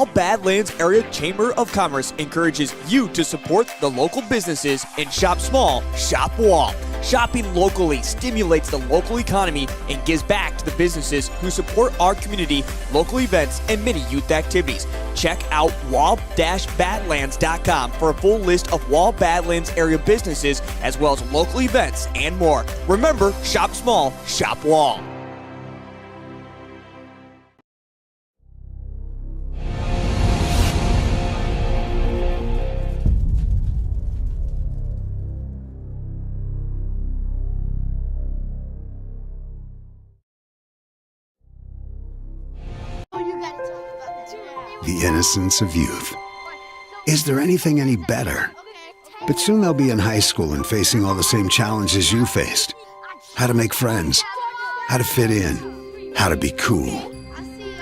Wall Badlands Area Chamber of Commerce encourages you to support the local businesses and shop small, shop Wall. Shopping locally stimulates the local economy and gives back to the businesses who support our community, local events, and many youth activities. Check out wall-badlands.com for a full list of Wall Badlands area businesses as well as local events and more. Remember, shop small, shop Wall. The innocence of youth. Is there anything any better? But soon they'll be in high school and facing all the same challenges you faced. How to make friends, how to fit in, how to be cool.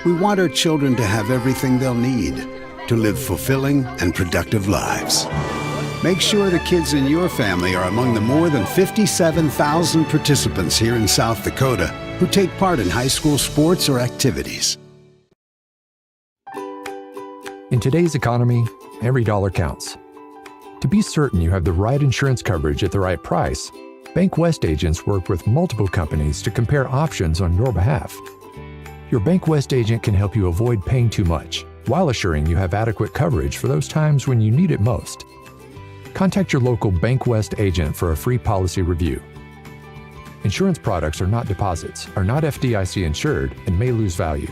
We want our children to have everything they'll need to live fulfilling and productive lives. Make sure the kids in your family are among the more than 57,000 participants here in South Dakota who take part in high school sports or activities. In today's economy, every dollar counts. To be certain you have the right insurance coverage at the right price, Bank West agents work with multiple companies to compare options on your behalf. Your Bank West agent can help you avoid paying too much, while assuring you have adequate coverage for those times when you need it most. Contact your local Bank West agent for a free policy review. Insurance products are not deposits, are not FDIC insured, and may lose value.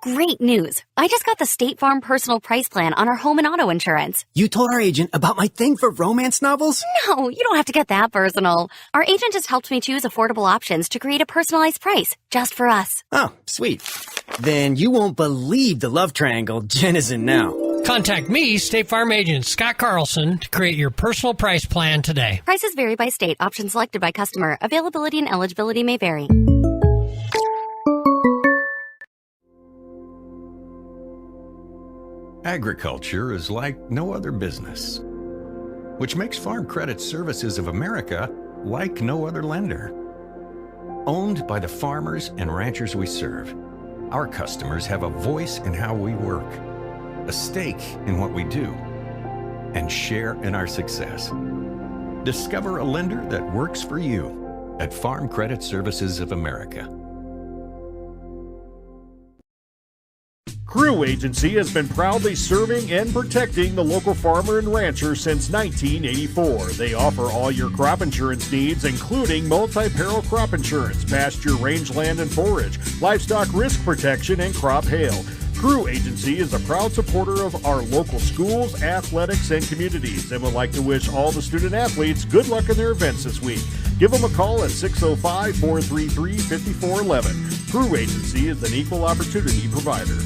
Great news! I just got the State Farm Personal Price Plan on our home and auto insurance. You told our agent about my thing for romance novels? No, you don't have to get that personal. Our agent just helped me choose affordable options to create a personalized price, just for us. Oh, sweet. Then you won't believe the love triangle Jen is in now. Contact me, State Farm agent Scott Carlson, to create your personal price plan today. Prices vary by state. Options selected by customer. Availability and eligibility may vary. Agriculture is like no other business, which makes Farm Credit Services of America like no other lender. Owned by the farmers and ranchers we serve, our customers have a voice in how we work, a stake in what we do, and share in our success. Discover a lender that works for you at Farm Credit Services of America. Crew Agency has been proudly serving and protecting the local farmer and rancher since 1984. They offer all your crop insurance needs, including multi-peril crop insurance, pasture, rangeland and forage, livestock risk protection, and crop hail. Crew Agency is a proud supporter of our local schools, athletics, and communities, and would like to wish all the student athletes good luck in their events this week. Give them a call at 605-433-5411. Crew Agency is an equal opportunity provider.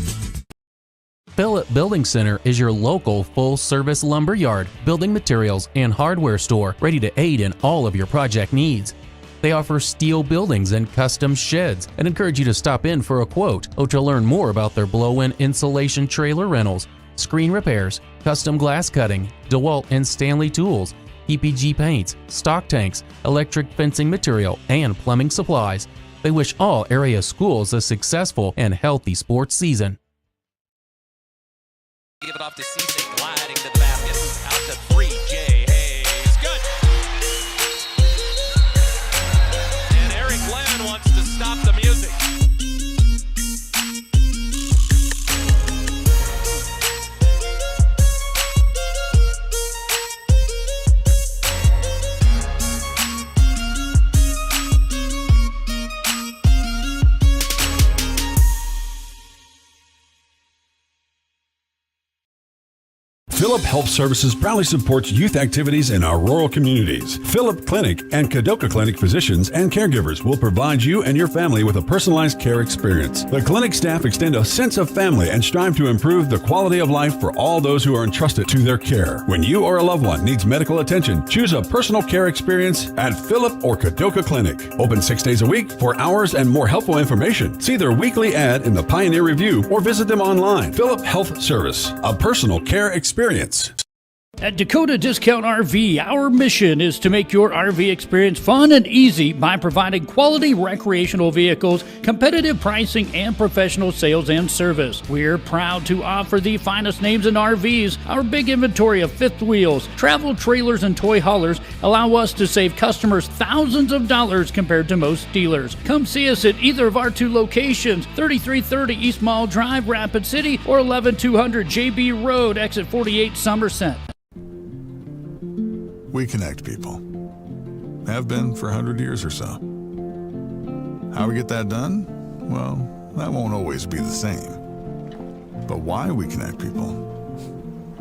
Phillip Building Center is your local full-service lumber yard, building materials, and hardware store ready to aid in all of your project needs. They offer steel buildings and custom sheds and encourage you to stop in for a quote or to learn more about their blow-in insulation trailer rentals, screen repairs, custom glass cutting, DeWalt and Stanley tools, PPG paints, stock tanks, electric fencing material, and plumbing supplies. They wish all area schools a successful and healthy sports season. Give it off to Cisse, gliding to the basket. Out to 3, Jay Hayes. Good! And Eric Glenn wants to stop the music. Phillip Health Services proudly supports youth activities in our rural communities. Phillip Clinic and Kadoka Clinic physicians and caregivers will provide you and your family with a personalized care experience. The clinic staff extend a sense of family and strive to improve the quality of life for all those who are entrusted to their care. When you or a loved one needs medical attention, choose a personal care experience at Phillip or Kadoka Clinic. Open 6 days a week. For hours and more helpful information, see their weekly ad in the Pioneer Review or visit them online. Phillip Health Service, a personal care experience. At Dakota Discount RV, our mission is to make your RV experience fun and easy by providing quality recreational vehicles, competitive pricing, and professional sales and service. We're proud to offer the finest names in RVs. Our big inventory of fifth wheels, travel trailers, and toy haulers allow us to save customers thousands of dollars compared to most dealers. Come see us at either of our two locations, 3330 East Mall Drive, Rapid City, or 11200 JB Road, exit 48, Somerset. We connect people. Have been for 100 years or so. How we get that done? Well, that won't always be the same. But why we connect people?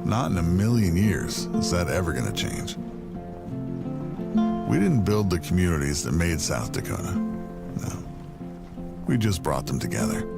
Not in a million years is that ever going to change. We didn't build the communities that made South Dakota. No. We just brought them together.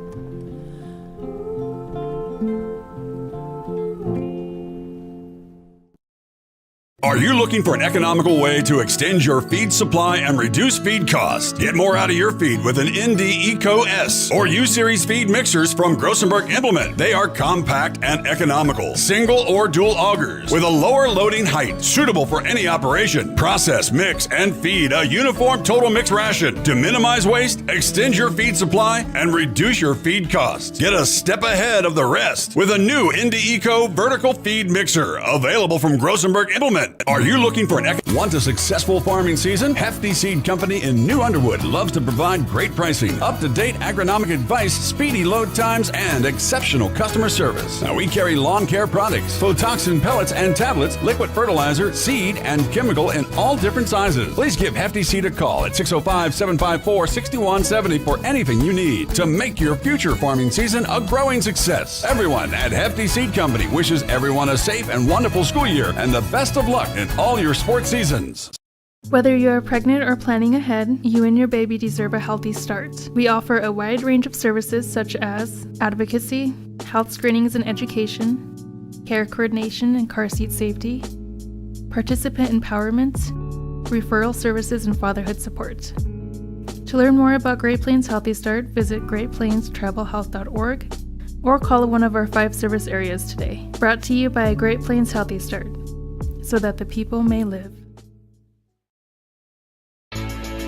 Are you looking for an economical way to extend your feed supply and reduce feed costs? Get more out of your feed with an ND Eco S or U-Series feed mixers from Grossenberg Implement. They are compact and economical, single or dual augers with a lower loading height, suitable for any operation. Process, mix, and feed a uniform total mix ration to minimize waste, extend your feed supply, and reduce your feed costs. Get a step ahead of the rest with a new ND Eco vertical feed mixer available from Grossenberg Implement. Are you looking for want a successful farming season? Hefty Seed Company in New Underwood loves to provide great pricing, up-to-date agronomic advice, speedy load times, and exceptional customer service. Now, we carry lawn care products, Photoxin pellets and tablets, liquid fertilizer, seed, and chemical in all different sizes. Please give Hefty Seed a call at 605-754-6170 for anything you need to make your future farming season a growing success. Everyone at Hefty Seed Company wishes everyone a safe and wonderful school year and the best of luck in all your sports seasons. Whether you're pregnant or planning ahead, you and your baby deserve a healthy start. We offer a wide range of services such as advocacy, health screenings and education, care coordination and car seat safety, participant empowerment, referral services, and fatherhood support. To learn more about Great Plains Healthy Start, visit greatplainstravelhealth.org or call one of our 5 service areas today. Brought to you by Great Plains Healthy Start, so that the people may live.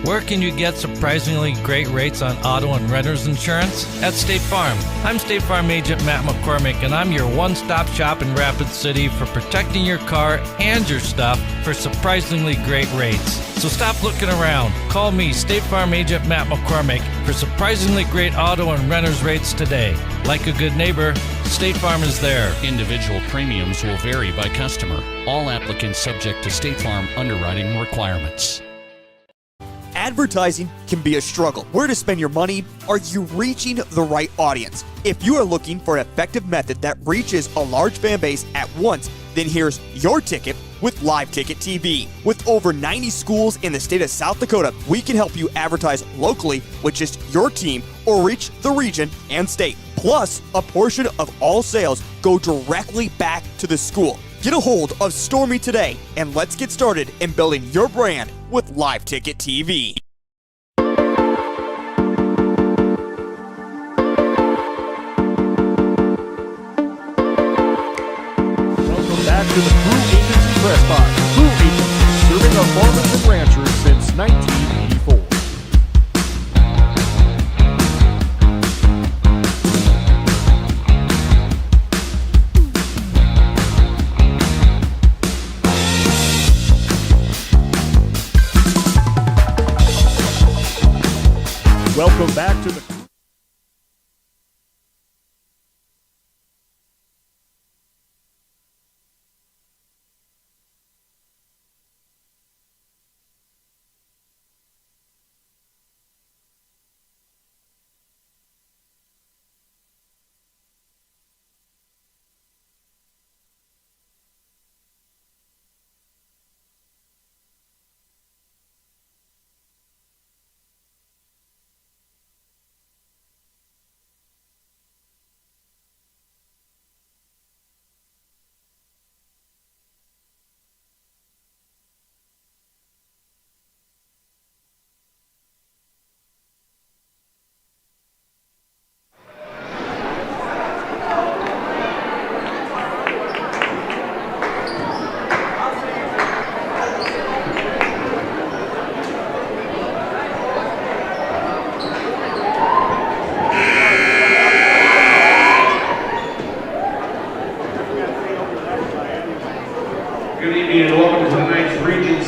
Where can you get surprisingly great rates on auto and renter's insurance? At State Farm. I'm State Farm agent Matt McCormick, and I'm your one-stop shop in Rapid City for protecting your car and your stuff for surprisingly great rates. So stop looking around. Call me, State Farm agent Matt McCormick, for surprisingly great auto and renter's rates today. Like a good neighbor, State Farm is there. Individual premiums will vary by customer. All applicants subject to State Farm underwriting requirements. Advertising can be a struggle. Where to spend your money? Are you reaching the right audience? If you are looking for an effective method that reaches a large fan base at once, then here's your ticket with Live Ticket TV. With over 90 schools in the state of South Dakota, we can help you advertise locally with just your team or reach the region and state. Plus, a portion of all sales go directly back to the school. Get a hold of Stormy today, and let's get started in building your brand with Live Ticket TV. Welcome back to the Crew Agency Press Box. Crew Agency, serving our farmers and ranchers since 1984. Welcome back to the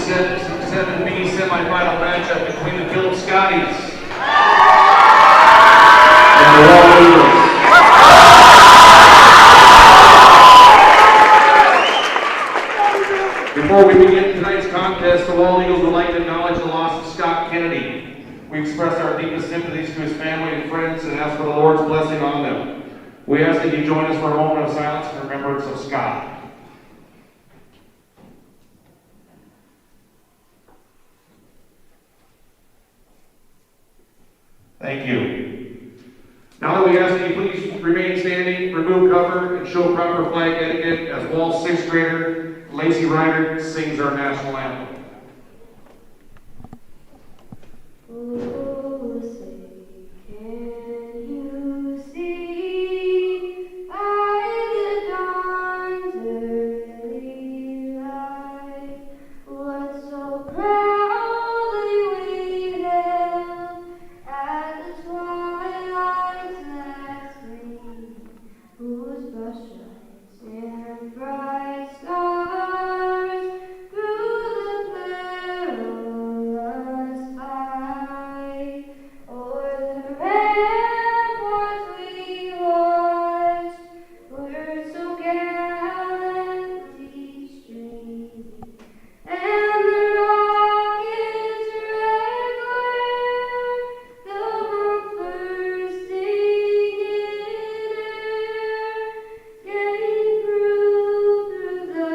7B semifinal matchup between the Philip Scotties and the Wall Eagles. Before we begin tonight's contest, the Wall Eagles would like to acknowledge the loss of Scott Kennedy. We express our deepest sympathies to his family and friends and ask for the Lord's blessing on them. We ask that you join us for a moment of silence in remembrance of Scott. Thank you. Now that we ask that you please remain standing, remove cover, and show proper flag etiquette as Wall's 6th grader, Lacey Ryder, sings our national anthem. Oh, say, can you see by the dawn's early light what so proudly we hailed at the twilight's last gleam, whose brushlights and bright stars through the perilous fight o'er the ramparts we watched were so gallantly streaming, and the rocket's red glare, the bomb bursting in air, getting proof through the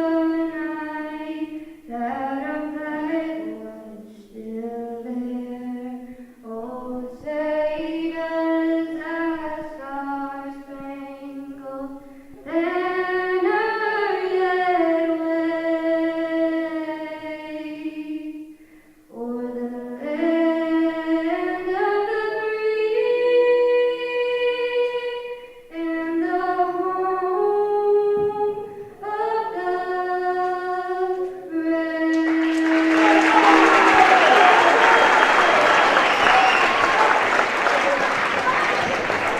night that our flag was still there. Oh, say does that star-spangled banner yet wave o'er the land of the free and the home of the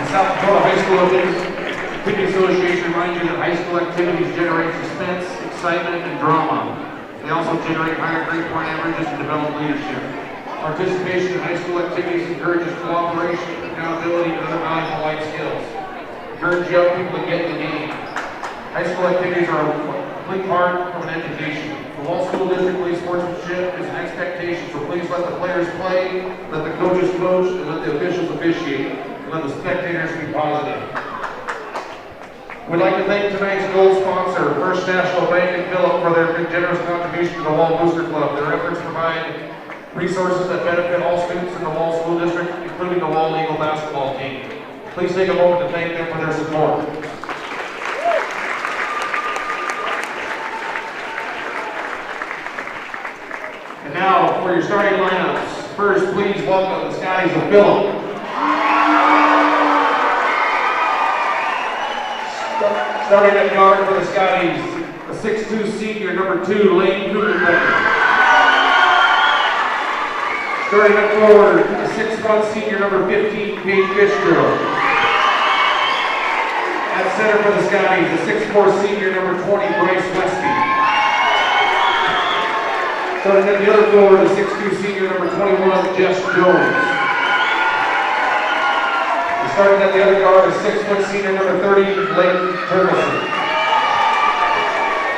The South Dakota High School Activity Association reminds you that high school activities generate suspense, excitement, and drama. They also generate higher grade point averages and develop leadership. Participation in high school activities encourages cooperation, accountability, and other valuable life skills. Encourage young people to get in the game. High school activities are a complete part of an education. The Wall School District believes sportsmanship is an expectation, so please let the players play, let the coaches coach, and let the officials officiate, and let the spectators be positive. We'd like to thank tonight's gold sponsor, First National Bank and Philip, for their generous contribution to the Wall Booster Club. Their efforts provide resources that benefit all students in the Wall School District, including the Wall Eagle basketball team. Please take a moment to thank them for their support. And now for your starting lineups. First, please welcome the Scotties of Philip. Starting at guard for the Scotties, a 6'2" senior, number 2, Lane Kugelbecker. Starting at forward, a 6'1" senior, number 15, Paige Fishgirl. At center for the Scotties, a 6'4" senior, number 20, Bryce Westy. Starting at the other forward, a 6'2" senior, number 21, Jess Jones. Starting at the other guard, a 6' senior, number 30, Leighton Turkelson.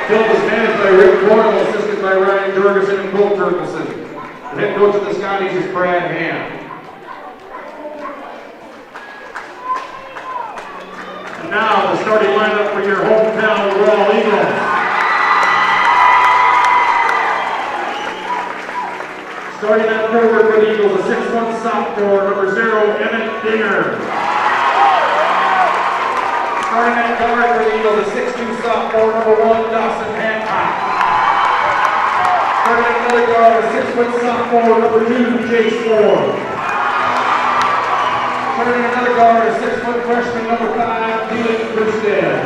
Philip is managed by Rick Boyle, assisted by Ryan Jorgensen and Cole Turkelson. The head coach of the Scotties is Brad Ham. And now the starting lineup for your hometown Royal Eagles. Starting at forward for the Eagles, a 6'1" sophomore, number 0, Emmett Dinger. Starting at guard for the Eagles, a 6'2" sophomore, number 1, Dawson Hancock. Starting at another guard, a 6' sophomore, number 2, Chase Ford. Starting at another guard, a 6' freshman, number 5, Dylan Burstead.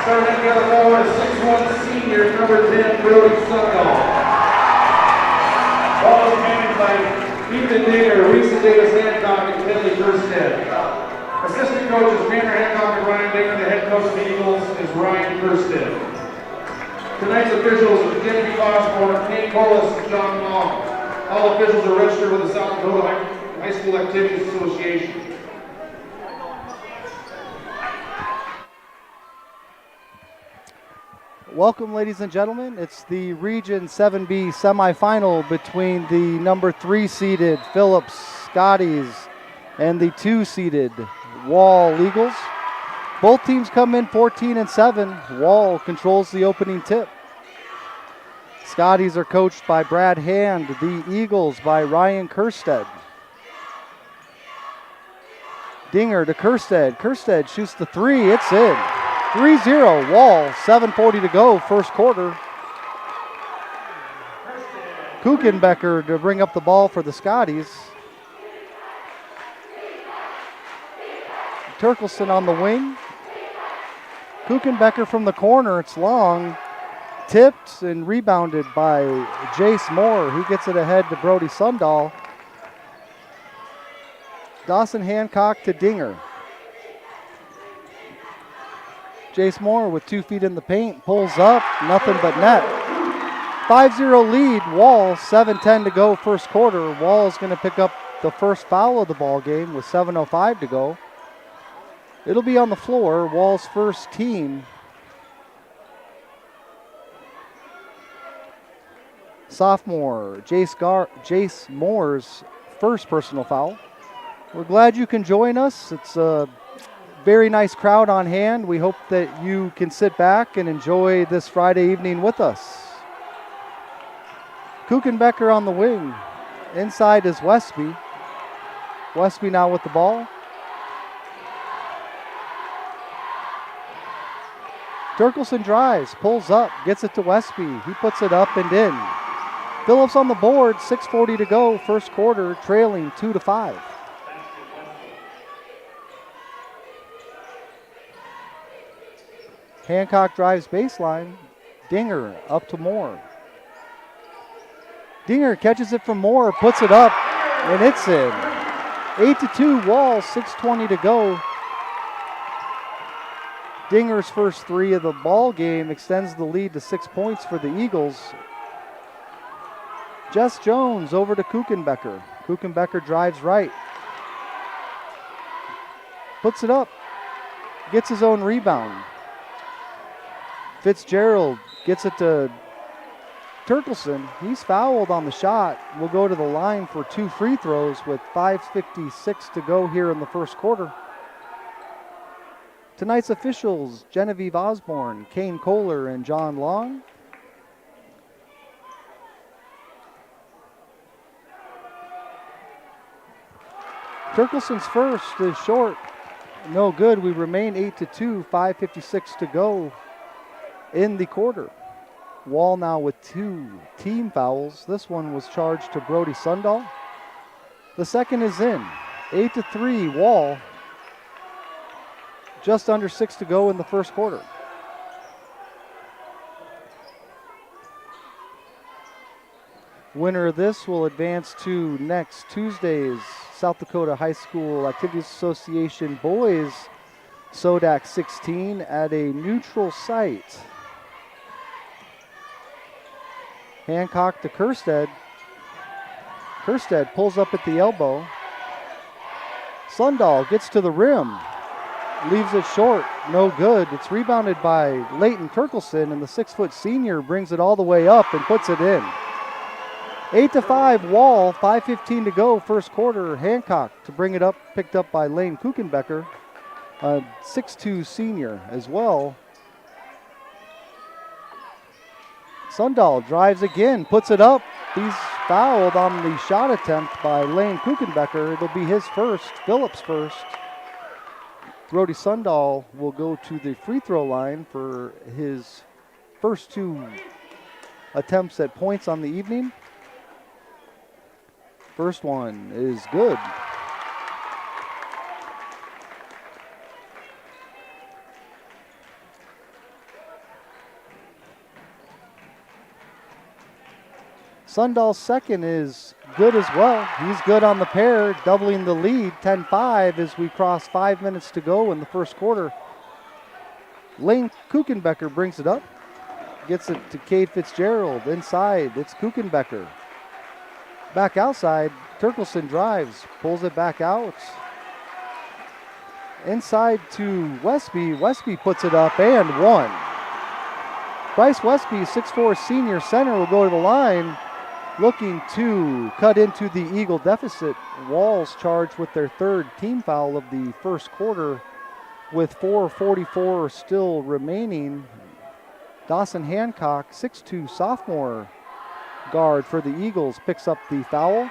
Starting at the other forward, a 6'1" senior, number 10, Brody Sundall. Ball is managed by Ethan Dinger, Reese Davis Hancock, and Billy Burstead. Assistant coaches Tanner Hancock and Ryan Dinger. The head coach of the Eagles is Ryan Burstead. Tonight's officials are Genevieve Osborne, Nate Colas, and John Long. All officials are registered with the South Dakota High School Activities Association. Welcome, ladies and gentlemen. It's the Region 7B semifinal between the number 3 seeded Phillips Scotties and the 2 seeded Wall Eagles. Both teams come in 14-7. Wall controls the opening tip. Scotties are coached by Brad Hand, the Eagles by Ryan Kerstead. Dinger to Kerstead. Kerstead shoots the 3. It's in. 3-0 Wall, 7:40 to go, first quarter. Kuchenbecker to bring up the ball for the Scotties. Turkelson on the wing. Kuchenbecker from the corner, it's long. Tipped and rebounded by Jace Moore. He gets it ahead to Brody Sundahl. Dawson Hancock to Dinger. Jace Moore with 2 feet in the paint, pulls up, nothing but net. 5-0 lead, Wall, 7:10 to go first quarter. Wall is going to pick up the first foul of the ball game with 7:05 to go. It'll be on the floor, Wall's first team. Sophomore Jace Moore's first personal foul. We're glad you can join us. It's a very nice crowd on hand. We hope that you can sit back and enjoy this Friday evening with us. Kuchenbecker on the wing. Inside is Westby. Westby now with the ball. Turkelson drives, pulls up, gets it to Westby. He puts it up and in. Phillips on the board, 6:40 to go, first quarter, trailing 2-5. Hancock drives baseline. Dinger up to Moore. Dinger catches it from Moore, puts it up, and it's in. 8-2 Wall, 6:20 to go. Dinger's first 3 of the ball game extends the lead to 6 points for the Eagles. Jess Jones over to Kuchenbecker. Kuchenbecker drives right. Puts it up. Gets his own rebound. Fitzgerald gets it to Turkelson. He's fouled on the shot. Will go to the line for 2 free throws with 5:56 to go here in the first quarter. Tonight's officials, Genevieve Osborne, Kane Kohler, and John Long. Turkelson's first is short. No good. We remain 8-2, 5:56 to go in the quarter. Wall now with 2 team fouls. This one was charged to Brody Sundahl. The second is in. 8-3 Wall. Just under 6 to go in the first quarter. Winner of this will advance to next Tuesday's South Dakota High School Activities Association Boys SODAC 16 at a neutral site. Hancock to Kerstead. Kerstead pulls up at the elbow. Sundahl gets to the rim. Leaves it short. No good. It's rebounded by Leighton Turkelson, and the 6-foot senior brings it all the way up and puts it in. 8-5 Wall, 5:15 to go first quarter. Hancock to bring it up, picked up by Lane Kuchenbecker, a 6'2 senior as well. Sundahl drives again, puts it up. He's fouled on the shot attempt by Lane Kuchenbecker. It'll be his first, Phillips' first. Brody Sundahl will go to the free throw line for his first 2 attempts at points on the evening. First one is good. Sundahl's second is good as well. He's good on the pair, doubling the lead, 10-5 as we cross 5 minutes to go in the first quarter. Lane Kuchenbecker brings it up. Gets it to Cade Fitzgerald. Inside, it's Kuchenbecker. Back outside, Turkelson drives, pulls it back out. Inside to Westby. Westby puts it up and one. Bryce Westby, 6'4" senior center, will go to the line, looking to cut into the Eagle deficit. Walls charged with their third team foul of the first quarter with 4:44 still remaining. Dawson Hancock, 6'2" sophomore guard for the Eagles, picks up the foul.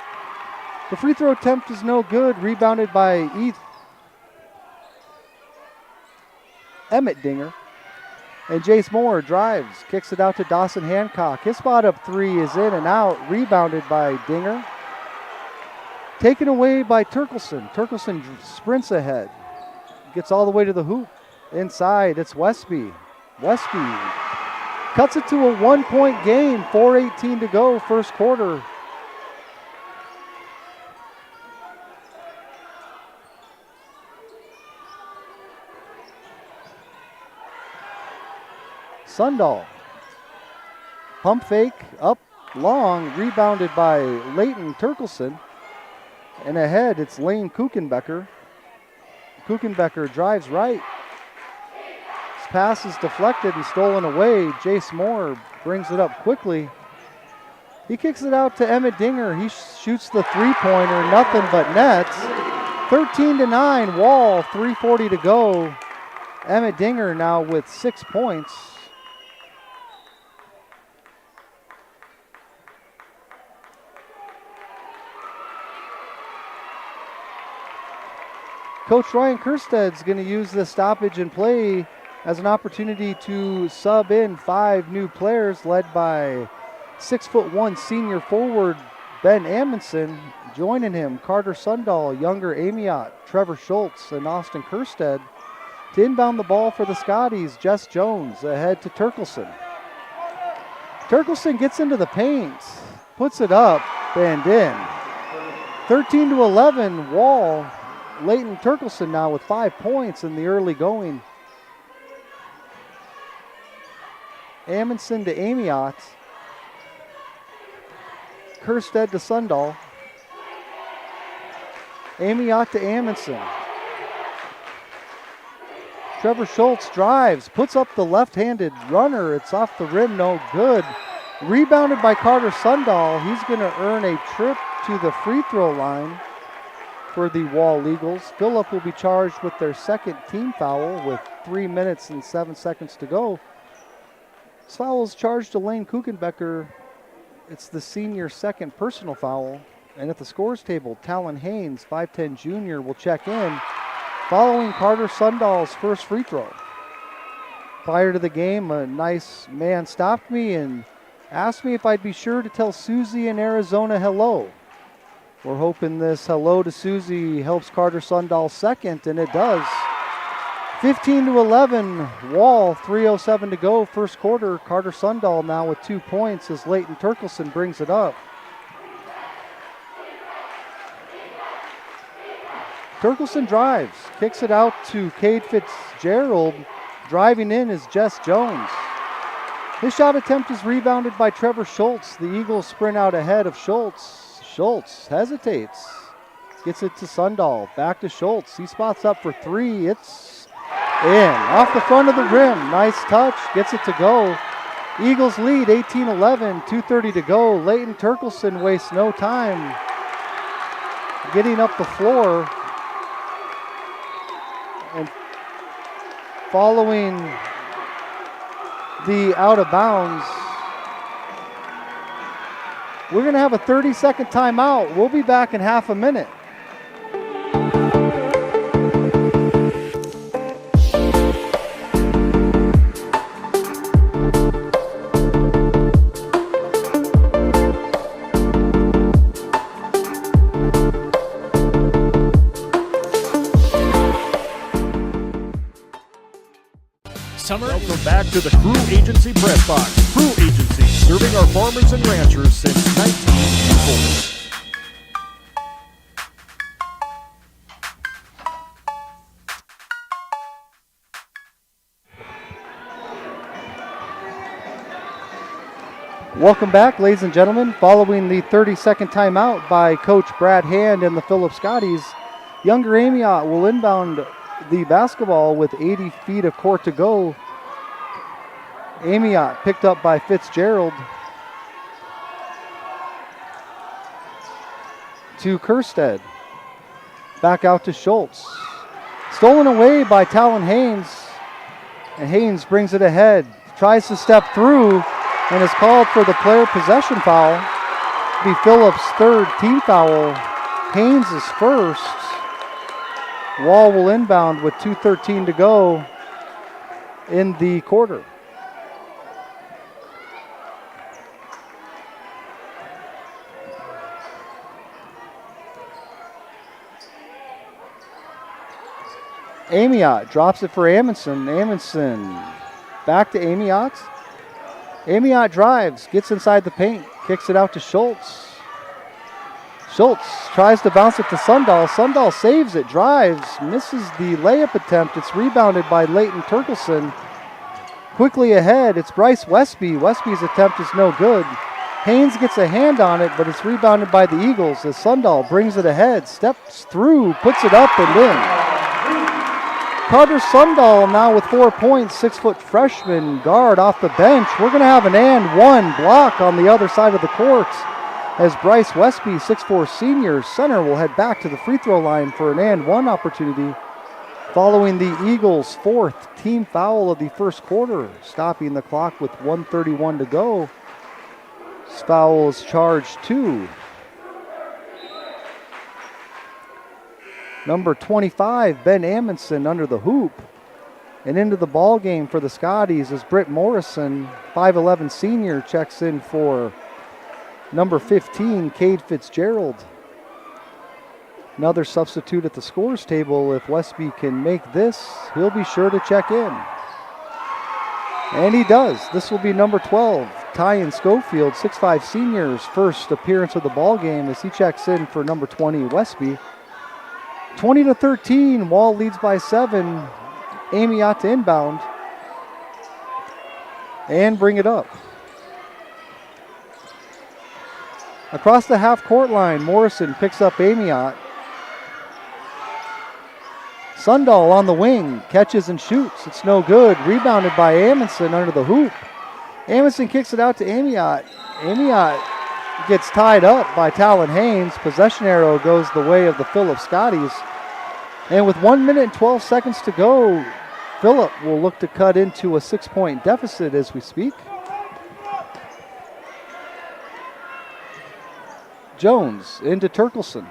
The free throw attempt is no good, rebounded by Emmett Dinger. And Jace Moore drives, kicks it out to Dawson Hancock. His spot up three is in and out, rebounded by Dinger. Taken away by Turkelson. Turkelson sprints ahead, gets all the way to the hoop. Inside, it's Westby. Westby cuts it to a 1-point game, 4:18 to go, first quarter. Sundahl. Pump fake, up long, rebounded by Leighton Turkelson. And ahead, it's Lane Kuchenbecker. Kuchenbecker drives right. His pass is deflected and stolen away. Jace Moore brings it up quickly. He kicks it out to Emmett Dinger. He shoots the three-pointer, nothing but nets. 13-9, Wall, 3:40 to go. Emmett Dinger now with 6 points. Coach Ryan Kersted's going to use the stoppage and play as an opportunity to sub in 5 new players led by 6'1" senior forward Ben Amundsen. Joining him, Carter Sundahl, younger Amiot, Trevor Schultz, and Austin Kersted. To inbound the ball for the Scotties, Jess Jones ahead to Turkelson. Turkelson gets into the paint, puts it up and in. 13-11, Wall. Leighton Turkelson now with 5 points in the early going. Amundsen to Amiot. Kersted to Sundahl. Amiot to Amundsen. Trevor Schultz drives, puts up the left-handed runner. It's off the rim, no good. Rebounded by Carter Sundahl. He's going to earn a trip to the free throw line for the Wall Eagles. Phillip will be charged with their second team foul with 3 minutes and 7 seconds to go. This foul is charged to Lane Kuchenbecker. It's the senior second personal foul. And at the scores table, Talon Haynes, 5'10" junior, will check in following Carter Sundahl's first free throw. Prior to the game, a nice man stopped me and asked me if I'd be sure to tell Susie in Arizona hello. We're hoping this hello to Susie helps Carter Sundahl second, and it does. 15-11, Wall, 3:07 to go, first quarter. Carter Sundahl now with 2 points as Leighton Turkelson brings it up. Turkelson drives, kicks it out to Cade Fitzgerald. Driving in is Jess Jones. His shot attempt is rebounded by Trevor Schultz. The Eagles sprint out ahead of Schultz. Schultz hesitates, gets it to Sundahl, back to Schultz. He spots up for three, it's in. Off the front of the rim, nice touch, gets it to go. Eagles lead 18-11, 2:30 to go. Leighton Turkelson wastes no time getting up the floor. And following the out of bounds, we're going to have a 30-second timeout. We'll be back in half a minute. Welcome back to the Crew Agency Press Box. Crew Agency, serving our farmers and ranchers since 1984. Welcome back, ladies and gentlemen. Following the 30-second timeout by Coach Brad Hand and the Phillips Scotties, Younger Amiot will inbound the basketball with 80 feet of court to go. Amiot picked up by Fitzgerald to Kerstead. Back out to Schultz. Stolen away by Talon Haynes. And Haynes brings it ahead. Tries to step through and is called for the player possession foul. Be Phillips' third team foul. Haynes is first. Wall will inbound with 2:13 to go in the quarter. Amiot drops it for Amundsen. Amundsen back to Amiot. Amiot drives, gets inside the paint, kicks it out to Schultz. Schultz tries to bounce it to Sundahl. Sundahl saves it, drives, misses the layup attempt. It's rebounded by Leighton Turkelson. Quickly ahead, it's Bryce Westby. Westby's attempt is no good. Haynes gets a hand on it, but it's rebounded by the Eagles as Sundahl brings it ahead, steps through, puts it up and in. Carter Sundahl now with 4 points, 6-foot freshman guard off the bench. We're going to have an and one block on the other side of the court as Bryce Westby, 6'4" senior center, will head back to the free throw line for an and one opportunity following the Eagles' fourth team foul of the first quarter, stopping the clock with 1:31 to go. This foul is charged to number 25, Ben Amundsen, under the hoop. And into the ball game for the Scotties is Britt Morrison, 5'11" senior, checks in for number 15, Cade Fitzgerald. Another substitute at the scores table. If Westby can make this, he'll be sure to check in. And he does. This will be number 12, Tyan Schofield, 6'5" senior's first appearance of the ball game as he checks in for number 20, Westby. 20-13, Wall leads by 7. Amiot to inbound and bring it up. Across the half-court line, Morrison picks up Amiot. Sundahl on the wing, catches and shoots. It's no good. Rebounded by Amundsen under the hoop. Amundsen kicks it out to Amiot. Amiot gets tied up by Talon Haynes. Possession arrow goes the way of the Phillips Scotties. And with 1 minute and 12 seconds to go, Phillip will look to cut into a 6-point deficit as we speak. Jones into Turkelson.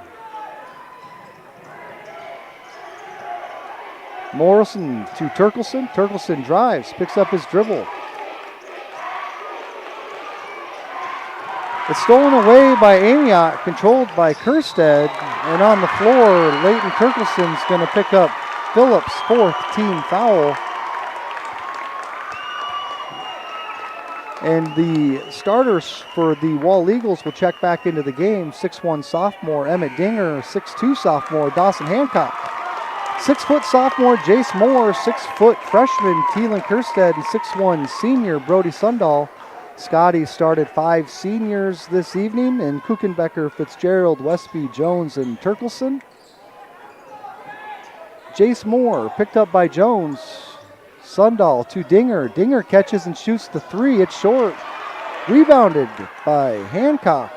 Morrison to Turkelson. Turkelson drives, picks up his dribble. It's stolen away by Amiot, controlled by Kerstead. And on the floor, Leighton Turkelson's going to pick up Phillips' fourth team foul. And the starters for the Wall Eagles will check back into the game. 6'1" sophomore Emmett Dinger, 6'2" sophomore Dawson Hancock. 6-foot sophomore Jace Moore, 6-foot freshman Thielen Kerstead, and 6'1" senior Brody Sundahl. Scotty started 5 seniors this evening, and Kuchenbecker, Fitzgerald, Westby, Jones, and Turkelson. Jace Moore picked up by Jones. Sundahl to Dinger. Dinger catches and shoots the 3. It's short. Rebounded by Hancock.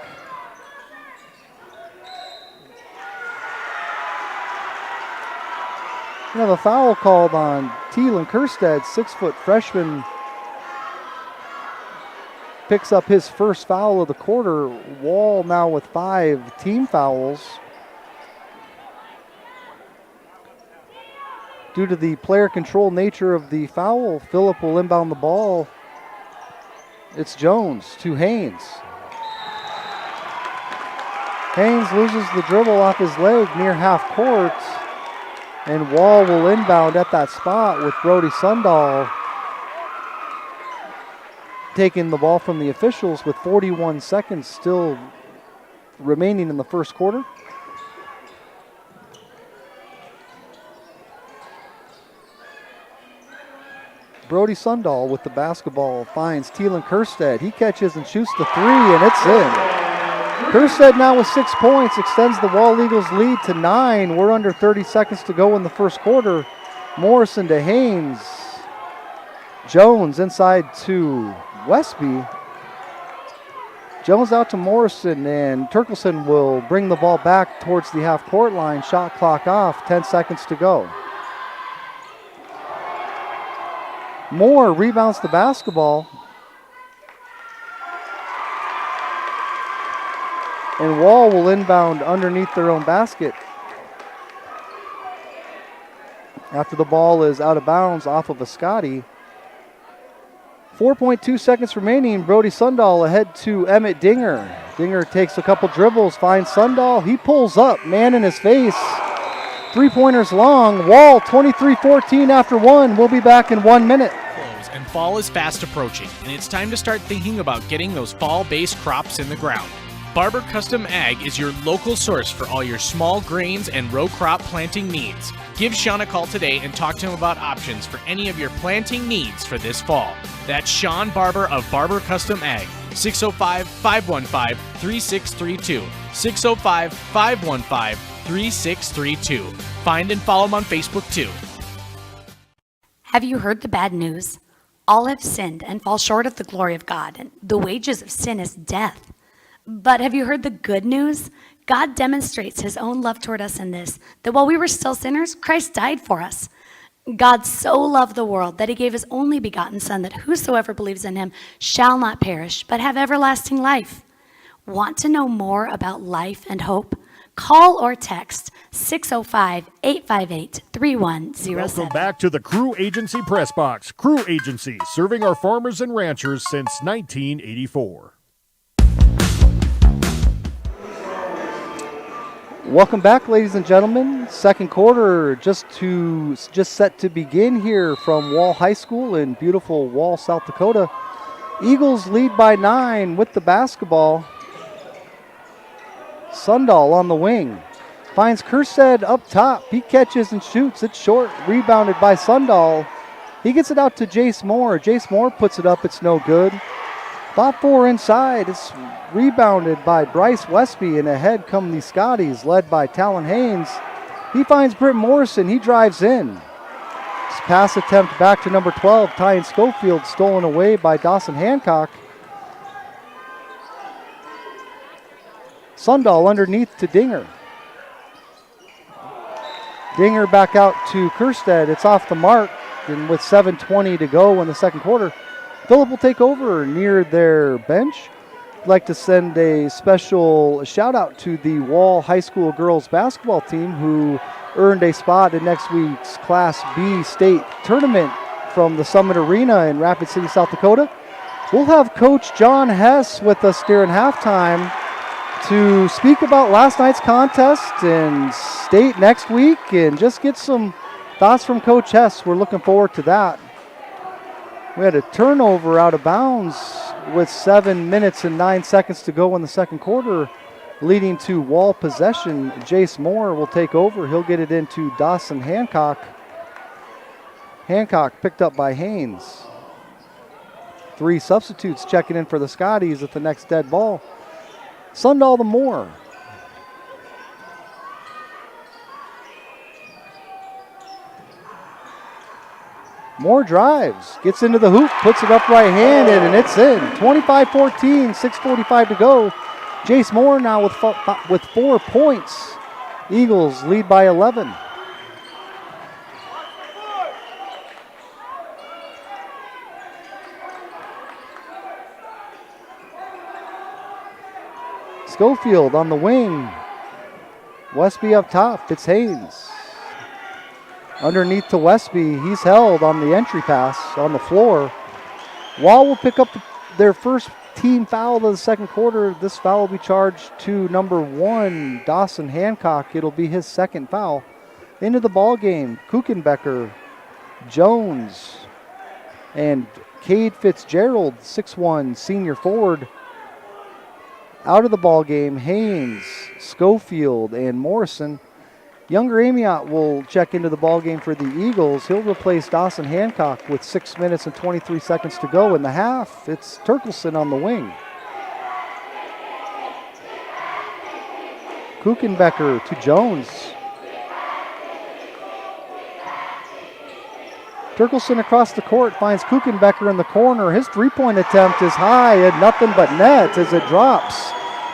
We have a foul called on Thielen Kerstead, 6-foot freshman. Picks up his first foul of the quarter. Wall now with 5 team fouls. Due to the player control nature of the foul, Phillip will inbound the ball. It's Jones to Haynes. Haynes loses the dribble off his leg near half court. And Wall will inbound at that spot with Brody Sundahl taking the ball from the officials with 41 seconds still remaining in the first quarter. Brody Sundahl with the basketball finds Thielen Kerstead. He catches and shoots the 3, and it's in. Kerstead now with 6 points, extends the Wall Eagles lead to 9. We're under 30 seconds to go in the first quarter. Morrison to Haynes. Jones inside to Westby. Jones out to Morrison, and Turkelson will bring the ball back towards the half-court line. Shot clock off, 10 seconds to go. Moore rebounds the basketball. And Wall will inbound underneath their own basket. After the ball is out of bounds off of a Scotty. 4.2 seconds remaining. Brody Sundahl ahead to Emmett Dinger. Dinger takes a couple dribbles, finds Sundahl. He pulls up, man in his face. 3-pointers long. Wall 23-14 after 1. We'll be back in 1 minute. And fall is fast approaching, and it's time to start thinking about getting those fall-based crops in the ground. Barber Custom Ag is your local source for all your small grains and row crop planting needs. Give Sean a call today and talk to him about options for any of your planting needs for this fall. That's Sean Barber of Barber Custom Ag, 605-515-3632, 605-515-3632. Find and follow him on Facebook too. Have you heard the bad news? All have sinned and fall short of the glory of God, and the wages of sin is death. But have you heard the good news? God demonstrates his own love toward us in this, that while we were still sinners, Christ died for us. God so loved the world that he gave his only begotten Son, that whosoever believes in him shall not perish, but have everlasting life. Want to know more about life and hope? Call or text 605-858-3107. Welcome back to the Crew Agency Press Box. Crew Agency, serving our farmers and ranchers since 1984. Welcome back, ladies and gentlemen. Second quarter just set to begin here from Wall High School in beautiful Wall, South Dakota. Eagles lead by 9 with the basketball. Sundahl on the wing. Finds Kerstead up top. He catches and shoots. It's short. Rebounded by Sundahl. He gets it out to Jace Moore. Jace Moore puts it up. It's no good. Thought 4 inside. It's rebounded by Bryce Westby, and ahead come the Scotties, led by Talon Haynes. He finds Britt Morrison. He drives in. His pass attempt back to number 12, Tyan Schofield, stolen away by Dawson Hancock. Sundahl underneath to Dinger. Dinger back out to Kerstead. It's off the mark, and with 7:20 to go in the second quarter, Phillip will take over near their bench. I'd like to send a special shout out to the Wall High School girls basketball team, who earned a spot in next week's Class B state tournament from the Summit Arena in Rapid City, South Dakota. We'll have Coach John Hess with us during halftime to speak about last night's contest and state next week, and just get some thoughts from Coach Hess. We're looking forward to that. We had a turnover out of bounds with 7 minutes and 9 seconds to go in the second quarter, leading to Wall possession. Jace Moore will take over. He'll get it into Dawson Hancock. Hancock picked up by Haynes. 3 substitutes checking in for the Scotties at the next dead ball. Sundahl to Moore. Moore drives, gets into the hoop, puts it up right-handed, and it's in. 25-14, 6:45 to go. Jace Moore now with 4 points. Eagles lead by 11. Schofield on the wing. Westby up top. It's Haynes. Underneath to Westby. He's held on the entry pass on the floor. Wall will pick up their first team foul of the second quarter. This foul will be charged to number 1, Dawson Hancock. It'll be his second foul. Into the ball game, Kuchenbecker, Jones, and Cade Fitzgerald, 6'1", senior forward. Out of the ball game, Haynes, Schofield, and Morrison. Younger Amiot will check into the ballgame for the Eagles. He'll replace Dawson Hancock with 6 minutes and 23 seconds to go in the half. It's Turkelson on the wing. Kuchenbecker to Jones. Turkelson across the court finds Kuchenbecker in the corner. His three-point attempt is high and nothing but net as it drops.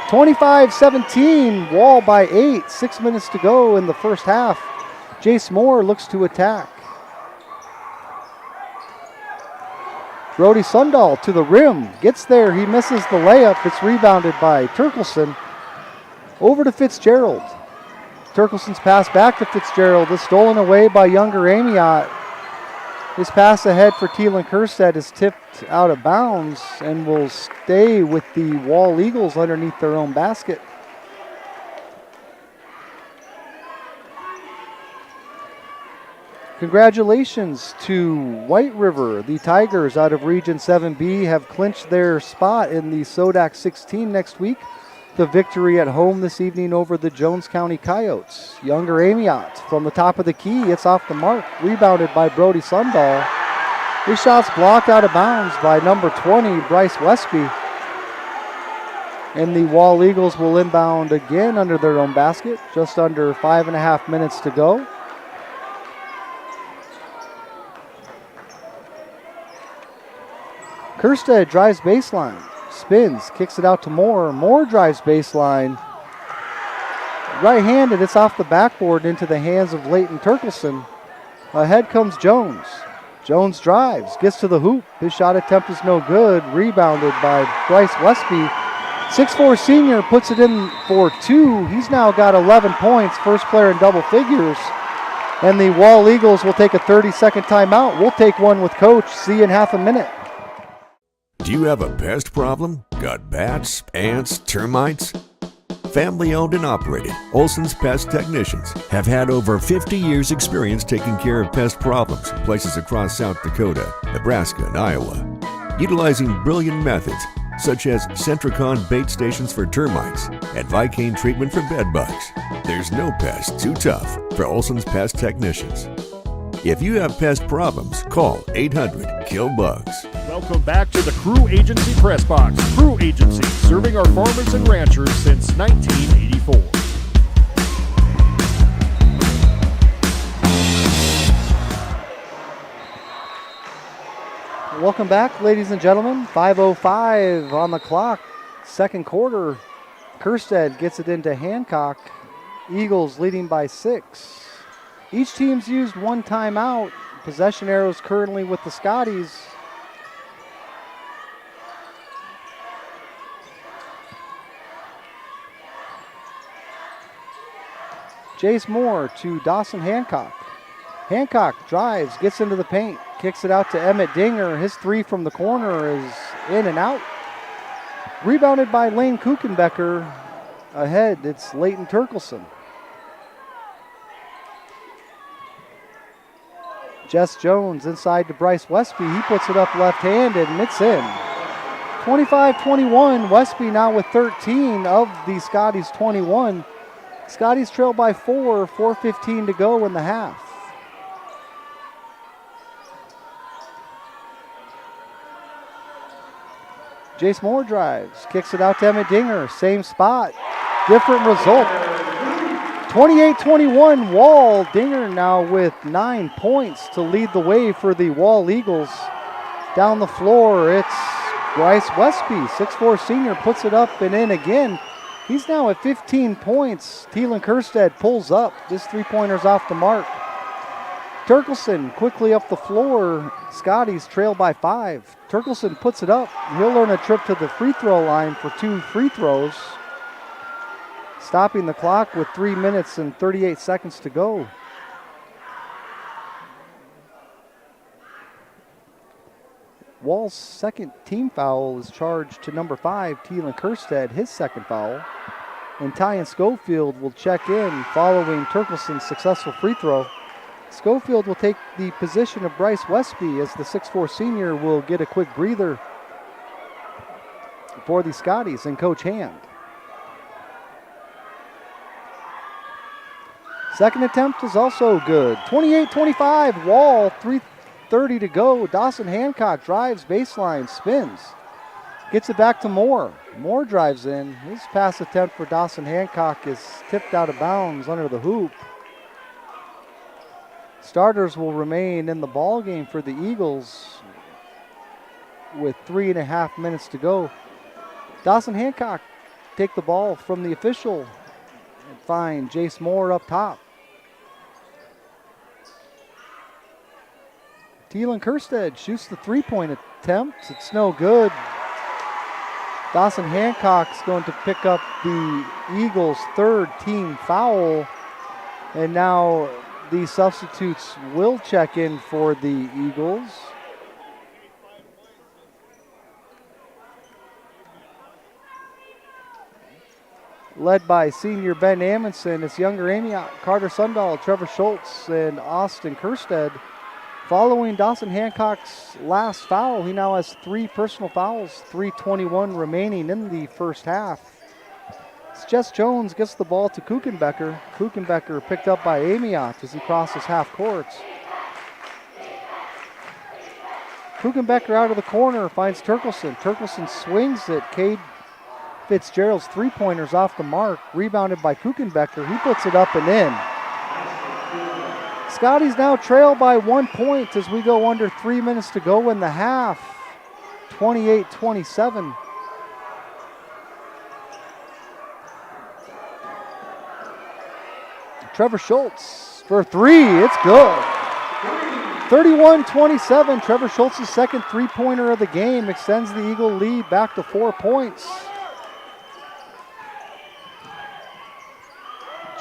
25-17, Wall by 8. 6 minutes to go in the first half. Jace Moore looks to attack. Brody Sundahl to the rim. Gets there. He misses the layup. It's rebounded by Turkelson. Over to Fitzgerald. Turkelson's pass back to Fitzgerald is stolen away by Younger Amiot. His pass ahead for Thielen Kerstead is tipped out of bounds and will stay with the Wall Eagles underneath their own basket. Congratulations to White River. The Tigers out of Region 7B have clinched their spot in the Sodak 16 next week. The victory at home this evening over the Jones County Coyotes. Younger Amiot from the top of the key. It's off the mark. Rebounded by Brody Sundahl. His shot's blocked out of bounds by number 20, Bryce Westby. And the Wall Eagles will inbound again under their own basket. Just under 5.5 minutes to go. Kerstead drives baseline. Spins, kicks it out to Moore. Moore drives baseline. Right-handed, it's off the backboard into the hands of Leighton Turkelson. Ahead comes Jones. Jones drives, gets to the hoop. His shot attempt is no good. Rebounded by Bryce Westby. 6'4" senior puts it in for 2. He's now got 11 points, first player in double figures. And the Wall Eagles will take a 30-second timeout. We'll take one with Coach. See you in half a minute. Do you have a pest problem? Got bats, ants, termites? Family owned and operated, Olson's Pest Technicians have had over 50 years experience taking care of pest problems in places across South Dakota, Nebraska, and Iowa. Utilizing brilliant methods such as Centricon bait stations for termites and Vicane treatment for bed bugs. There's no pest too tough for Olson's Pest Technicians. If you have pest problems, call 800-KILL-BUGS. Welcome back to the Crew Agency Press Box. Crew Agency, serving our farmers and ranchers since 1984. Welcome back, ladies and gentlemen. 5:05 on the clock. Second quarter. Kerstead gets it into Hancock. Eagles leading by 6. Each team's used one timeout. Possession arrows currently with the Scotties. Jace Moore to Dawson Hancock. Hancock drives, gets into the paint, kicks it out to Emmett Dinger. His three from the corner is in and out. Rebounded by Lane Kuchenbecker. Ahead, it's Leighton Turkelson. Jess Jones inside to Bryce Westby. He puts it up left-handed, and it's in. 25-21. Westby now with 13 of the Scotties 21. Scotties trail by 4, 4:15 to go in the half. Jace Moore drives, kicks it out to Emmett Dinger. Same spot, different result. 28-21, Wall. Dinger now with 9 points to lead the way for the Wall Eagles. Down the floor, it's Bryce Westby, 6'4" senior, puts it up and in again. He's now at 15 points. Thielen Kerstead pulls up. This three-pointer's off the mark. Turkelson quickly up the floor. Scotties trail by 5. Turkelson puts it up. He'll earn a trip to the free throw line for 2 free throws. Stopping the clock with 3 minutes and 38 seconds to go. Wall's second team foul is charged to number 5, Thielen Kerstead, his second foul. And Tyan Schofield will check in following Turkelson's successful free throw. Schofield will take the position of Bryce Westby as the 6'4" senior will get a quick breather for the Scotties and Coach Hand. Second attempt is also good. 28-25, Wall, 3:30 to go. Dawson Hancock drives baseline, spins. Gets it back to Moore. Moore drives in. His pass attempt for Dawson Hancock is tipped out of bounds under the hoop. Starters will remain in the ball game for the Eagles with 3.5 minutes to go. Dawson Hancock take the ball from the official and find Jace Moore up top. Thielen Kerstead shoots the three-point attempt. It's no good. Dawson Hancock's going to pick up the Eagles' third team foul. And now the substitutes will check in for the Eagles. Led by senior Ben Amundsen, it's younger Amiot, Carter Sundahl, Trevor Schultz, and Austin Kerstead. Following Dawson Hancock's last foul, he now has 3 personal fouls, 3:21 remaining in the first half. It's Jess Jones gets the ball to Kuchenbecker. Kuchenbecker picked up by Amiot as he crosses half court. Kuchenbecker out of the corner finds Turkelson. Turkelson swings it. Cade Fitzgerald's three-pointers off the mark, rebounded by Kuchenbecker. He puts it up and in. Scotties now trail by 1 point as we go under 3 minutes to go in the half. 28-27. Trevor Schultz for 3. It's good. 31-27. Trevor Schultz's second three-pointer of the game extends the Eagle lead back to 4 points.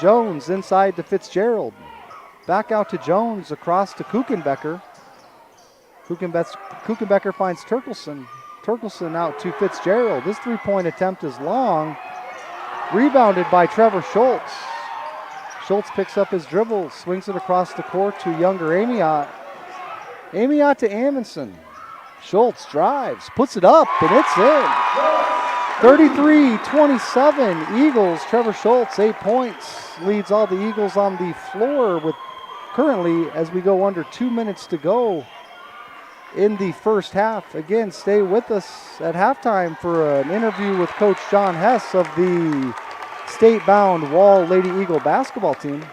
Jones inside to Fitzgerald. Back out to Jones, across to Kuchenbecker. Kuchenbecker finds Turkelson. Turkelson out to Fitzgerald. This three-point attempt is long. Rebounded by Trevor Schultz. Schultz picks up his dribble, swings it across the court to younger Amiot. Amiot to Amundsen. Schultz drives, puts it up, and it's in. 33-27 Eagles. Trevor Schultz, 8 points. Leads all the Eagles on the floor with currently, as we go under 2 minutes to go in the first half. Again, stay with us at halftime for an interview with Coach John Hess of the state-bound Wall Lady Eagle basketball team.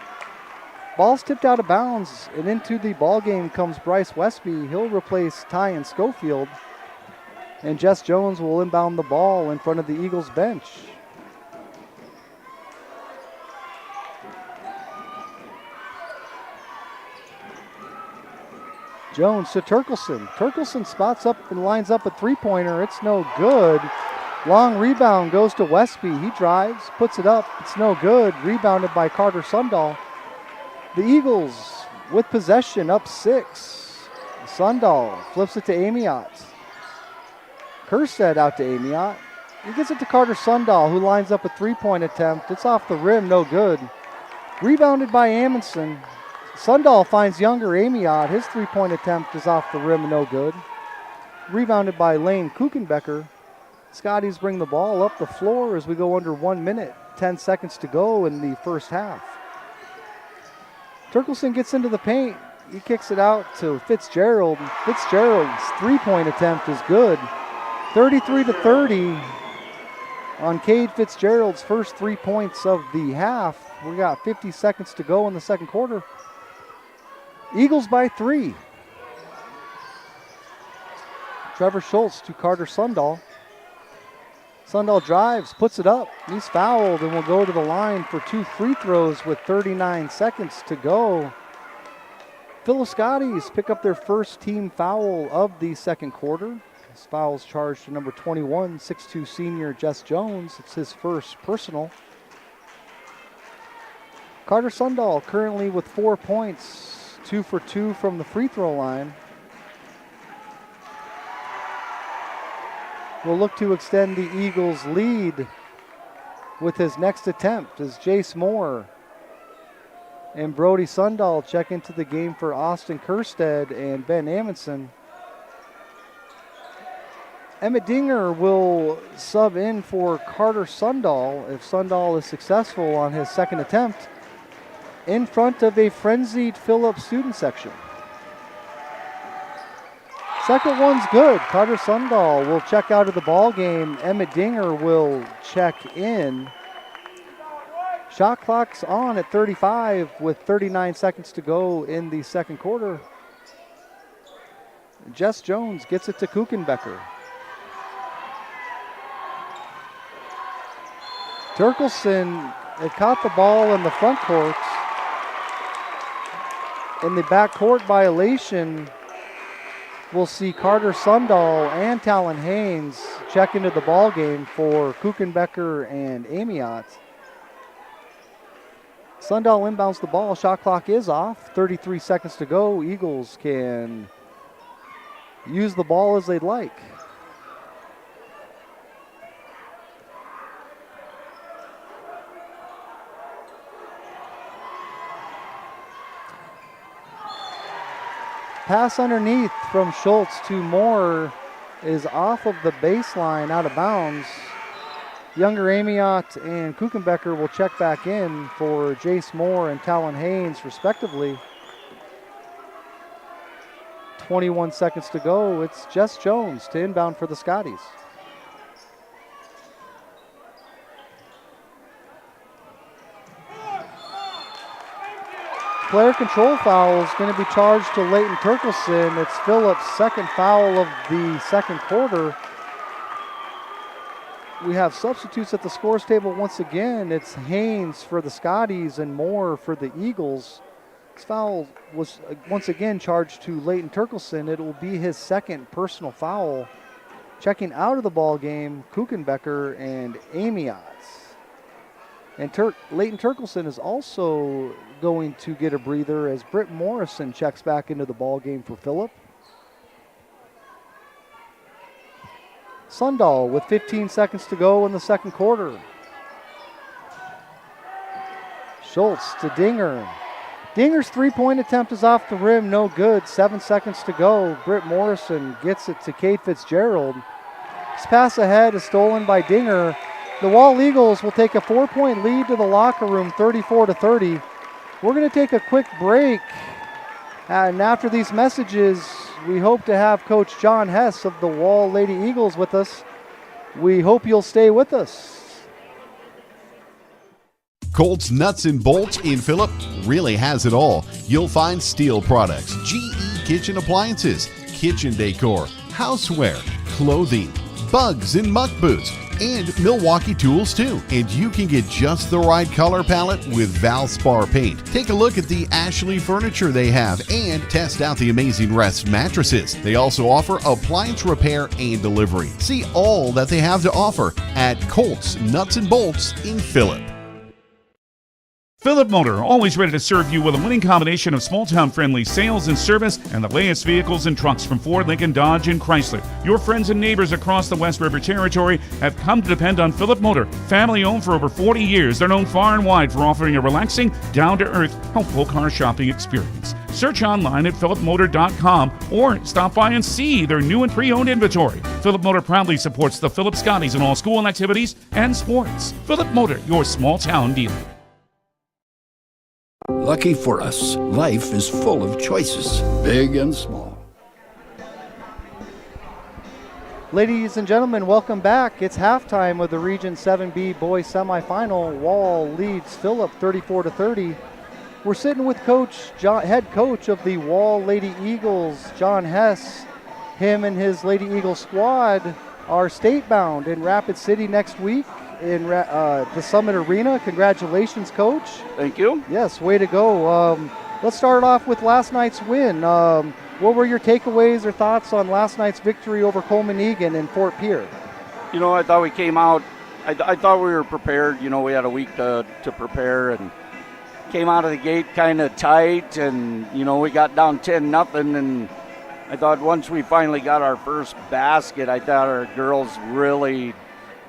Ball's tipped out of bounds, and into the ball game comes Bryce Westby. He'll replace Tyan Schofield, and Jess Jones will inbound the ball in front of the Eagles bench. Jones to Turkelson. Turkelson spots up and lines up a three-pointer. It's no good. Long rebound goes to Westby. He drives, puts it up. It's no good. Rebounded by Carter Sundahl. The Eagles with possession, up 6. Sundahl flips it to Amiot. Kerstead out to Amiot. He gets it to Carter Sundahl, who lines up a three-point attempt. It's off the rim, no good. Rebounded by Amundsen. Sundahl finds younger Amiot. His three-point attempt is off the rim, no good. Rebounded by Lane Kuchenbecker. Scotties bring the ball up the floor as we go under 1 minute, 10 seconds to go in the first half. Turkelson gets into the paint. He kicks it out to Fitzgerald. Fitzgerald's three-point attempt is good. 33-30 on Cade Fitzgerald's first 3 points of the half. We got 50 seconds to go in the second quarter. Eagles by 3. Trevor Schultz to Carter Sundahl. Sundahl drives, puts it up. He's fouled and will go to the line for 2 free throws with 39 seconds to go. Phyllis Scotties pick up their first team foul of the second quarter. This foul's charged to number 21, 6'2" senior Jess Jones. It's his first personal. Carter Sundahl currently with 4 points, 2 for 2 from the free throw line. Will look to extend the Eagles' lead with his next attempt as Jace Moore and Brody Sundahl check into the game for Austin Kerstead and Ben Amundsen. Emmett Dinger will sub in for Carter Sundahl if Sundahl is successful on his second attempt. in front of a frenzied Phillip student section. Second one's good. Carter Sundahl will check out of the ball game. Emmett Dinger will check in. Shot clock's on at 35 with 39 seconds to go in the second quarter. Jess Jones gets it to Kuchenbecker. Turkelson had caught the ball in the front court. In the backcourt violation, we'll see Carter Sundahl and Talon Haynes check into the ball game for Kuchenbecker and Amiot. Sundahl inbounds the ball. Shot clock is off. 33 seconds to go. Eagles can use the ball as they'd like. Pass underneath from Schultz to Moore is off of the baseline, out of bounds. Younger Amiot and Kuchenbecker will check back in for Jace Moore and Talon Haynes, respectively. 21 seconds to go. It's Jess Jones to inbound for the Scotties. Player control foul is going to be charged to Leighton Turkelson. It's Phillip's second foul of the second quarter. We have substitutes at the scores table once again. It's Haynes for the Scotties and Moore for the Eagles. This foul was once again charged to Leighton Turkelson. It will be his second personal foul. Checking out of the ball game, Kuchenbecker and Amiot. And Leighton Turkelson is also going to get a breather as Britt Morrison checks back into the ball game for Phillip. Sundahl with 15 seconds to go in the second quarter. Schultz to Dinger. Dinger's three-point attempt is off the rim, no good. 7 seconds to go. Britt Morrison gets it to Kate Fitzgerald. His pass ahead is stolen by Dinger. The Wall Eagles will take a 4-point lead to the locker room, 34-30. We're going to take a quick break. And after these messages, we hope to have Coach John Hess of the Wall Lady Eagles with us. We hope you'll stay with us. Colt's Nuts and Bolts in Phillip really has it all. You'll find steel products, GE kitchen appliances, kitchen decor, houseware, clothing, bugs and muck boots, and Milwaukee tools too. And you can get just the right color palette with Valspar paint. Take a look at the Ashley furniture they have and test out the Amazing Rest mattresses. They also offer appliance repair and delivery. See all that they have to offer at Colt's Nuts and Bolts in Phillip. Phillip Motor, always ready to serve you with a winning combination of small-town friendly sales and service and the latest vehicles and trucks from Ford, Lincoln, Dodge, and Chrysler. Your friends and neighbors across the West River Territory have come to depend on Phillip Motor. Family-owned for over 40 years, they're known far and wide for offering a relaxing, down-to-earth, helpful car shopping experience. Search online at phillipmotor.com or stop by and see their new and pre-owned inventory. Phillip Motor proudly supports the Phillip Scotties in all school activities and sports. Phillip Motor, your small-town dealer. Lucky for us, life is full of choices, big and small. Ladies and gentlemen, welcome back. It's halftime of the Region 7B boys semifinal. Wall leads Phillip 34-30. We're sitting with head coach of the Wall Lady Eagles, John Hess. Him and his Lady Eagles squad are state-bound in Rapid City next week in the Summit Arena. Congratulations, Coach. Thank you. Yes, way to go. Let's start off with last night's win. What were your takeaways or thoughts on last night's victory over Coleman Egan in Fort Pierre? You know, I thought we came out, I thought we were prepared. You know, we had a week to prepare and came out of the gate kind of tight, and, you know, we got down 10-0, and I thought once we finally got our first basket, I thought our girls really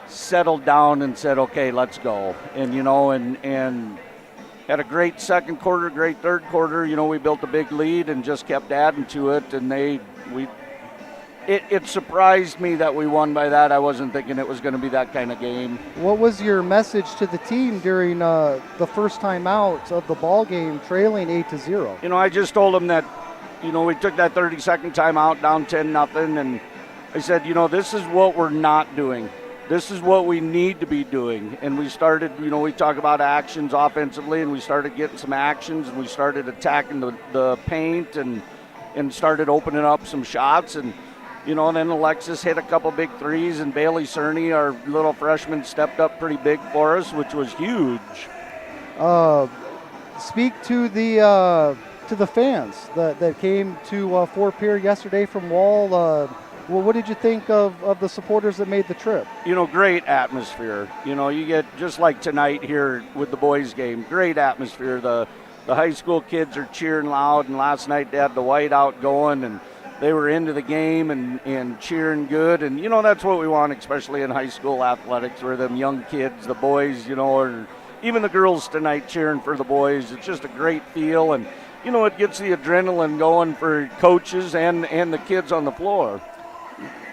settled down and said, okay, let's go. And, you know, and had a great second quarter, great third quarter. You know, we built a big lead and just kept adding to it, and we it surprised me that we won by that. I wasn't thinking it was going to be that kind of game. What was your message to the team during the first time out of the ball game, trailing 8-0? You know, I just told them that, you know, we took that 30-second timeout down 10-0, and I said, you know, this is what we're not doing. This is what we need to be doing. And we started, you know, we talk about actions offensively, and we started getting some actions, and we started attacking the paint and started opening up some shots. And, you know, then Alexis hit a couple big threes, and Bailey Cerny, our little freshman, stepped up pretty big for us, which was huge. Speak to the fans that came to Fort Pierre yesterday from Wall. Well, what did you think of the supporters that made the trip? You know, great atmosphere. You know, you get, just like tonight here with the boys game, great atmosphere. The high school kids are cheering loud, and last night they had the whiteout going, and they were into the game and cheering good. And, you know, that's what we want, especially in high school athletics, where them young kids, the boys, you know, or even the girls tonight cheering for the boys. It's just a great feel, and, you know, it gets the adrenaline going for coaches and the kids on the floor.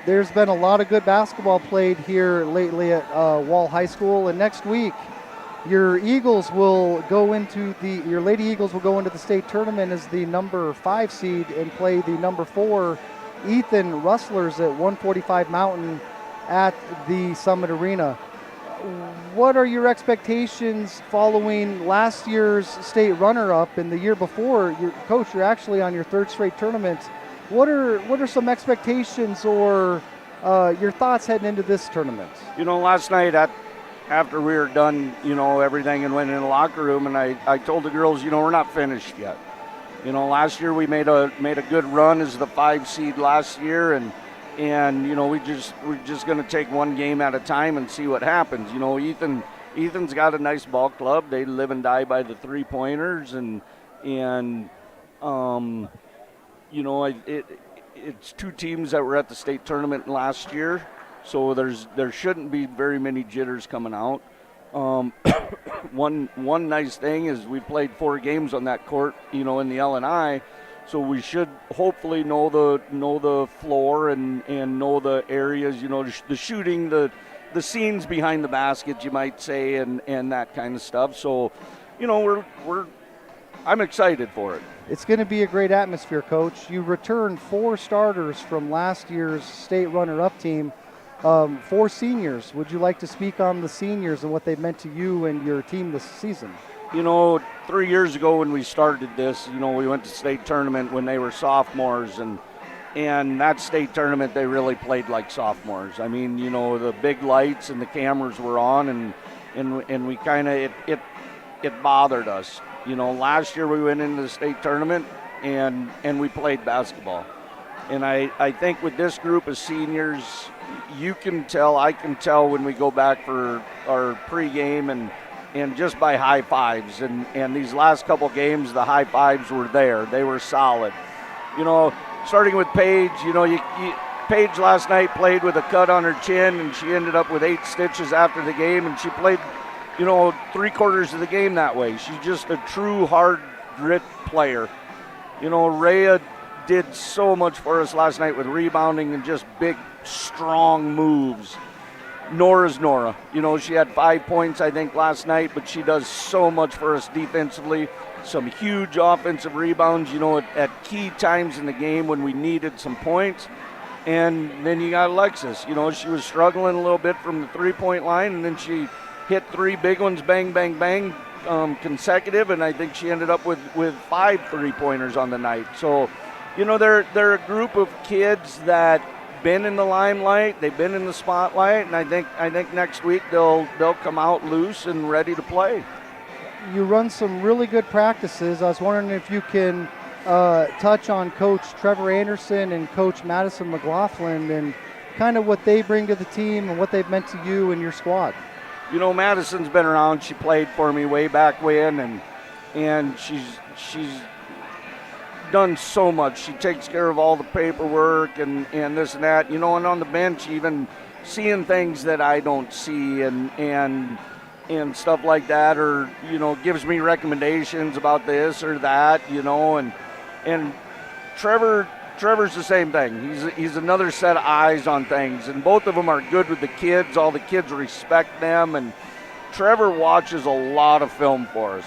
There's been a lot of good basketball played here lately at Wall High School, and next week your Eagles will go into your Lady Eagles will go into the state tournament as the number 5 seed and play the number 4 Ethan Rustlers at 145 Mountain at the Summit Arena. What are your expectations following last year's state runner-up and the year before? Coach, you're actually on your 3rd straight tournament. What are some expectations or your thoughts heading into this tournament? You know, last night after we were done, you know, everything and went in the locker room, and I told the girls, you know, we're not finished yet. You know, last year we made a good run as the 5 seed last year, and you know, we're just going to take one game at a time and see what happens. You know, Ethan's got a nice ball club. They live and die by the 3-pointers, and you know, it's 2 teams that were at the state tournament last year, so there shouldn't be very many jitters coming out. One nice thing is we played 4 games on that court, you know, in the L&I, so we should hopefully know the floor and know the areas, you know, the shooting, the scenes behind the basket, you might say, and that kind of stuff. So, you know, I'm excited for it. It's going to be a great atmosphere, Coach. You returned 4 starters from last year's state runner-up team, 4 seniors. Would you like to speak on the seniors and what they've meant to you and your team this season? You know, 3 years ago when we started this, you know, we went to state tournament when they were sophomores, and that state tournament they really played like sophomores. I mean, you know, the big lights and the cameras were on, and we kind of it bothered us. You know, last year we went into the state tournament and we played basketball. And I think with this group of seniors, I can tell when we go back for our pregame and just by high fives. And these last couple games, the high fives were there. They were solid. You know, starting with Paige, you know, Paige last night played with a cut on her chin, and she ended up with 8 stitches after the game, and she played, you know, 3/4 of the game that way. She's just a true hard grit player. You know, Rhea did so much for us last night with rebounding and just big, strong moves. Nora's Nora. You know, she had 5 points, I think, last night, but she does so much for us defensively. Some huge offensive rebounds, you know, at key times in the game when we needed some points. And then you got Alexis. You know, she was struggling a little bit from the 3-point line, and then she hit 3 big ones, bang, bang, bang, consecutive, and I think she ended up with 5 3-pointers on the night. So, you know, they're a group of kids that been in the limelight, they've been in the spotlight, and I think next week they'll come out loose and ready to play. You run some really good practices. I was wondering if you can touch on Coach Trevor Anderson and Coach Madison McLaughlin and kind of what they bring to the team and what they've meant to you and your squad. You know, Madison's been around. She played for me way back when, and she's done so much. She takes care of all the paperwork and this and that. You know, and on the bench, even seeing things that I don't see and stuff like that, or, you know, gives me recommendations about this or that, you know, and Trevor Trevor's the same thing. He's another set of eyes on things, and both of them are good with the kids. All the kids respect them, and Trevor watches a lot of film for us,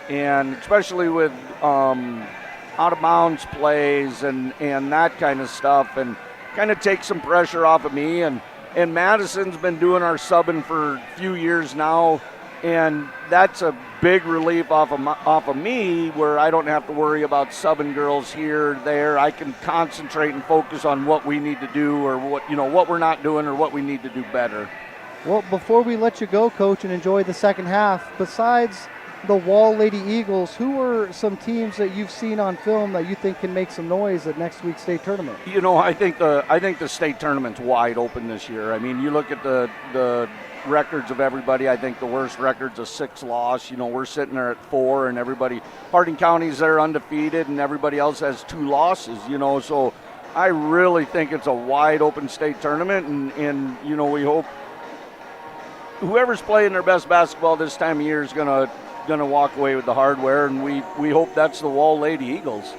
and especially with out-of-bounds plays and that kind of stuff, and kind of takes some pressure off of me. And Madison's been doing our subbing for a few years now, and that's a big relief off of me, where I don't have to worry about subbing girls here or there. I can concentrate and focus on what we need to do, or what we're not doing, or what we need to do better. Well, before we let you go, Coach, and enjoy the second half, besides the Wall Lady Eagles, who are some teams that you've seen on film that you think can make some noise at next week's state tournament? I think the state tournament's wide open this year. I mean, you look at the records of everybody. I think the worst record's a 6 loss. We're sitting there at 4, and everybody, Harding County's there undefeated, and everybody else has 2 losses. So I really think it's a wide open state tournament, and we hope whoever's playing their best basketball this time of year is gonna walk away with the hardware, and we hope that's the Wall Lady Eagles.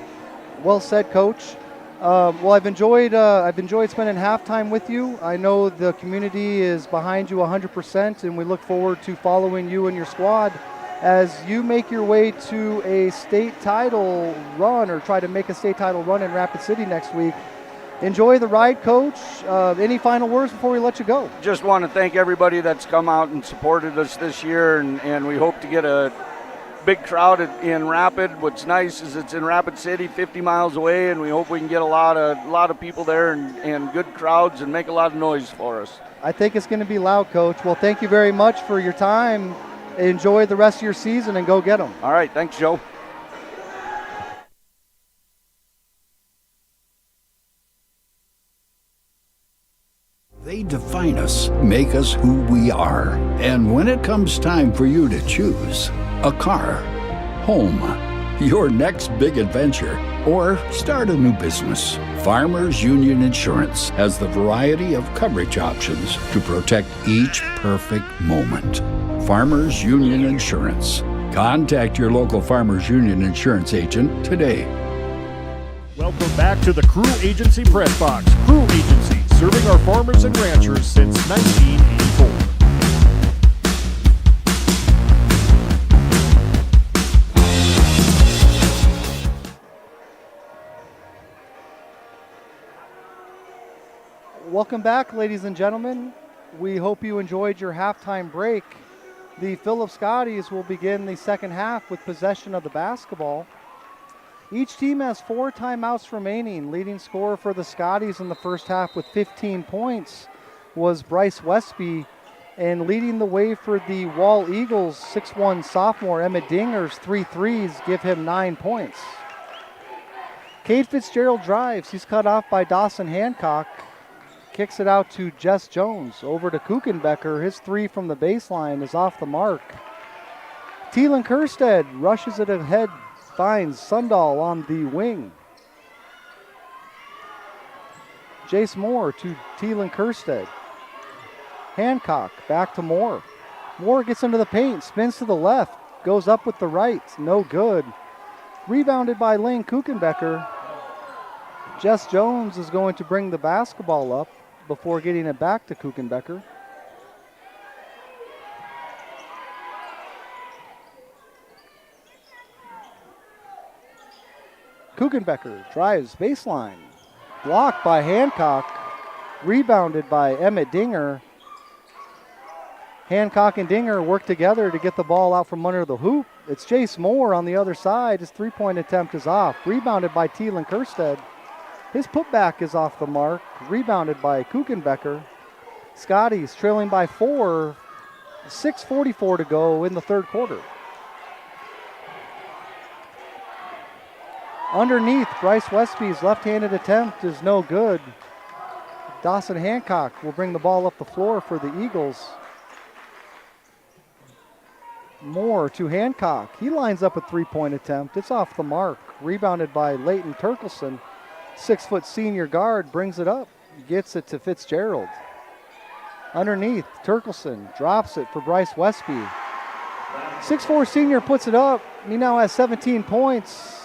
Well said, Coach. Well, I've enjoyed spending halftime with you. I know the community is behind you 100%, and we look forward to following you and your squad as you make your way to a state title run, or try to make a state title run in Rapid City next week. Enjoy the ride, Coach. Any final words before we let you go? Just want to thank everybody that's come out and supported us this year, and we hope to get a big crowd in Rapid. What's nice is it's in Rapid City, 50 miles away, and we hope we can get a lot of people there and good crowds and make a lot of noise for us. I think it's going to be loud, Coach. Well, thank you very much for your time. Enjoy the rest of your season and go get them. All right. Thanks, Joe. They define us, make us who we are. And when it comes time for you to choose a car, home, your next big adventure, or start a new business, Farmers Union Insurance has the variety of coverage options to protect each perfect moment. Farmers Union Insurance. Contact your local Farmers Union Insurance agent today. Welcome back to the Crew Agency Press Box. Crew Agency, serving our farmers and ranchers since 1984. Welcome back, ladies and gentlemen. We hope you enjoyed your halftime break. The Philip Scotties will begin the second half with possession of the basketball. Each team has 4 timeouts remaining. Leading scorer for the Scotties in the first half with 15 points was Bryce Westby. And leading the way for the Wall Eagles, 6'1" sophomore Emmett Dinger's 3 threes give him 9 points. Cade Fitzgerald drives. He's cut off by Dawson Hancock. Kicks it out to Jess Jones. Over to Kuchenbecker. His 3 from the baseline is off the mark. Thielen Kerstead rushes it ahead. Finds Sundahl on the wing. Jace Moore to Thielen Kerstead. Hancock back to Moore. Moore gets into the paint, spins to the left, goes up with the right, no good. Rebounded by Lane Kuchenbecker. Jess Jones is going to bring the basketball up before getting it back to Kuchenbecker. Kuchenbecker drives baseline. Blocked by Hancock. Rebounded by Emmett Dinger. Hancock and Dinger work together to get the ball out from under the hoop. It's Jace Moore on the other side. His 3-point attempt is off. Rebounded by Thielen Kerstead. His putback is off the mark. Rebounded by Kuchenbecker. Scotties trailing by 4. 6:44 to go in the third quarter. Underneath, Bryce Westby's left-handed attempt is no good. Dawson Hancock will bring the ball up the floor for the Eagles. Moore to Hancock. He lines up a 3-point attempt. It's off the mark. Rebounded by Leighton Turkelson. 6-foot senior guard brings it up. Gets it to Fitzgerald. Underneath, Turkelson drops it for Bryce Westby. 6'4" senior puts it up. He now has 17 points.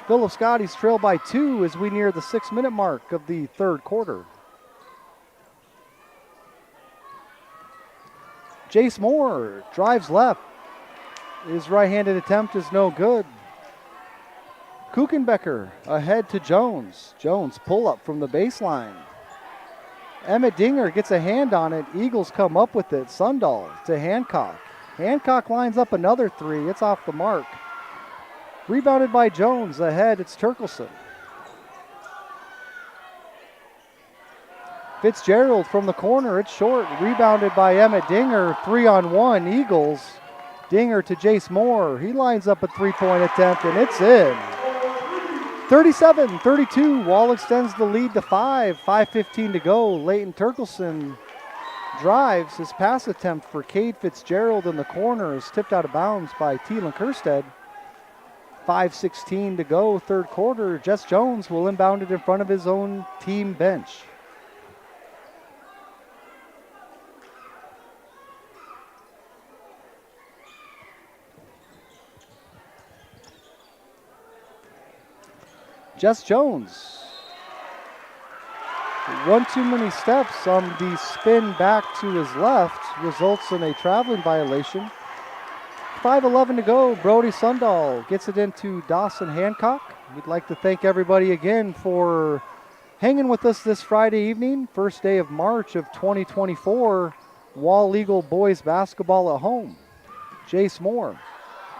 Philip Scotties trail by 2 as we near the 6-minute mark of the third quarter. Jace Moore drives left. His right-handed attempt is no good. Kuchenbecker ahead to Jones. Jones pull up from the baseline. Emmett Dinger gets a hand on it. Eagles come up with it. Sundahl to Hancock. Hancock lines up another 3. It's off the mark. Rebounded by Jones. Ahead, it's Turkelson. Fitzgerald from the corner. It's short. Rebounded by Emmett Dinger. 3-on-1. Eagles. Dinger to Jace Moore. He lines up a 3-point attempt, and it's in. 37-32. Wall extends the lead to 5. 5:15 to go. Leighton Turkelson drives. His pass attempt for Cade Fitzgerald in the corner is tipped out of bounds by Thielen Kerstead. 5:16 to go. Third quarter. Jess Jones will inbound it in front of his own team bench. Jess Jones. One too many steps on the spin back to his left results in a traveling violation. 5:11 to go. Brody Sundahl gets it into Dawson Hancock. We'd like to thank everybody again for hanging with us this Friday evening, first day of March of 2024. Wall Eagle boys basketball at home. Jace Moore.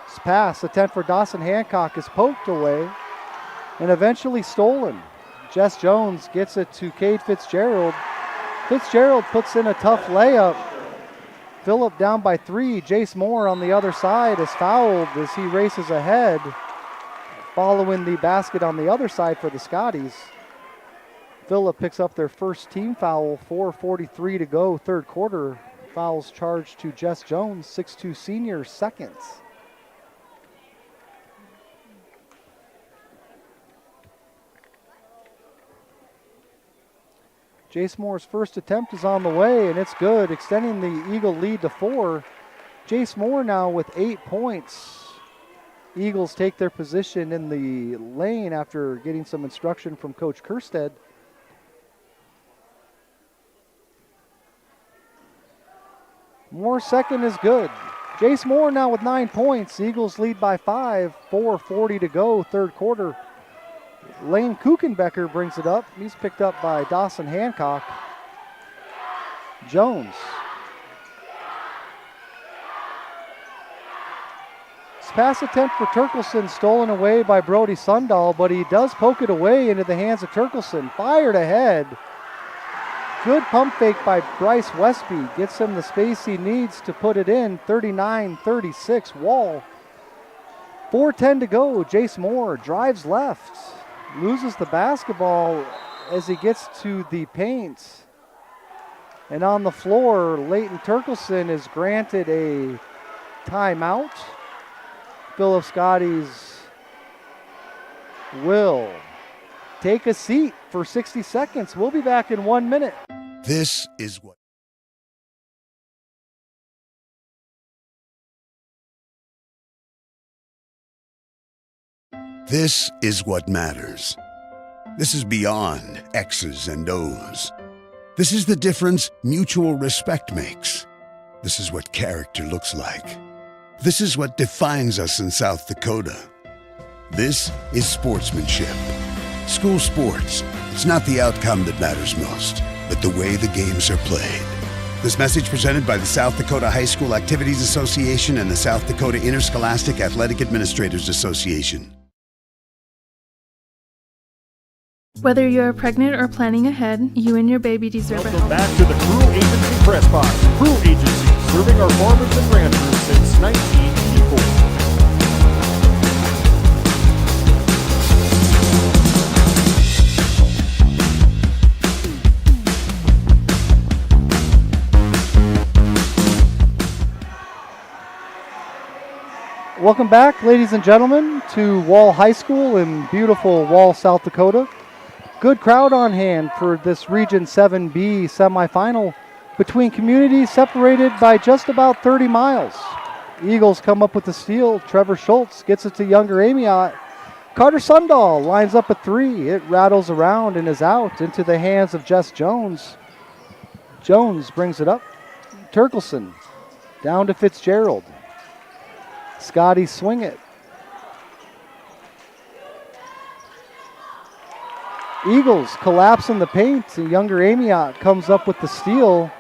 His pass attempt for Dawson Hancock is poked away and eventually stolen. Jess Jones gets it to Cade Fitzgerald. Fitzgerald puts in a tough layup. Phillip down by 3. Jace Moore on the other side is fouled as he races ahead, following the basket on the other side for the Scotties. Phillip picks up their first team foul. 4:43 to go, third quarter. Fouls charged to Jess Jones, 6'2" senior, seconds. Jace Moore's first attempt is on the way, and it's good, extending the Eagle lead to 4. Jace Moore now with 8 points. Eagles take their position in the lane after getting some instruction from Coach Kerstead. Moore's second is good. Jace Moore now with 9 points. Eagles lead by 5. 4:40 to go, third quarter. Lane Kuchenbecker brings it up. He's picked up by Dawson Hancock. Jones. His pass attempt for Turkelson stolen away by Brody Sundahl, but he does poke it away into the hands of Turkelson. Fired ahead. Good pump fake by Bryce Westby. Gets him the space he needs to put it in. 39-36 Wall. 4:10 to go. Jace Moore drives left. Loses the basketball as he gets to the paint. And on the floor, Leighton Turkelson is granted a timeout. Philip Scotties will take a seat for 60 seconds. We'll be back in 1 minute. This is what This is what matters. This is beyond X's and O's. This is the difference mutual respect makes. This is what character looks like. This is what defines us in South Dakota. This is sportsmanship. School sports, it's not the outcome that matters most, but the way the games are played. This message presented by the South Dakota High School Activities Association and the South Dakota Interscholastic Athletic Administrators Association. Whether you're pregnant or planning ahead, you and your baby deserve a Welcome healthy. back to the Crew Agency Press Box. Crew Agency, serving our farmers and ranchers since 1984. Welcome back, ladies and gentlemen, to Wall High School in beautiful Wall, South Dakota. Good crowd on hand for this Region 7B semifinal between communities separated by just about 30 miles. Eagles come up with the steal. Trevor Schultz gets it to younger Amiot. Carter Sundahl lines up a three. It rattles around and is out into the hands of Jess Jones. Jones brings it up. Turkelson down to Fitzgerald. Scotties swing it. Eagles collapse in the paint. Younger Amiot comes up with the steal.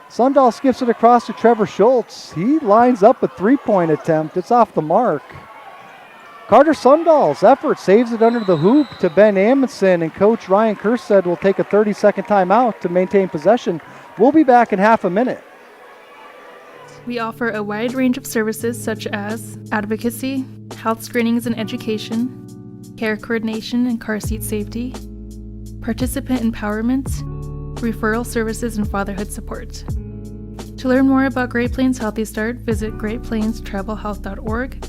Sundahl skips it across to Trevor Schultz. He lines up a three-point attempt. It's off the mark. Carter Sundahl's effort saves it under the hoop to Ben Amundsen, and Coach Ryan Kerstead will take a 30-second timeout to maintain possession. We'll be back in half a minute. We offer a wide range of services such as advocacy, health screenings and education, care coordination and car seat safety, participant empowerment, referral services, and fatherhood support. To learn more about Great Plains Healthy Start, visit greatplainstravelhealth.org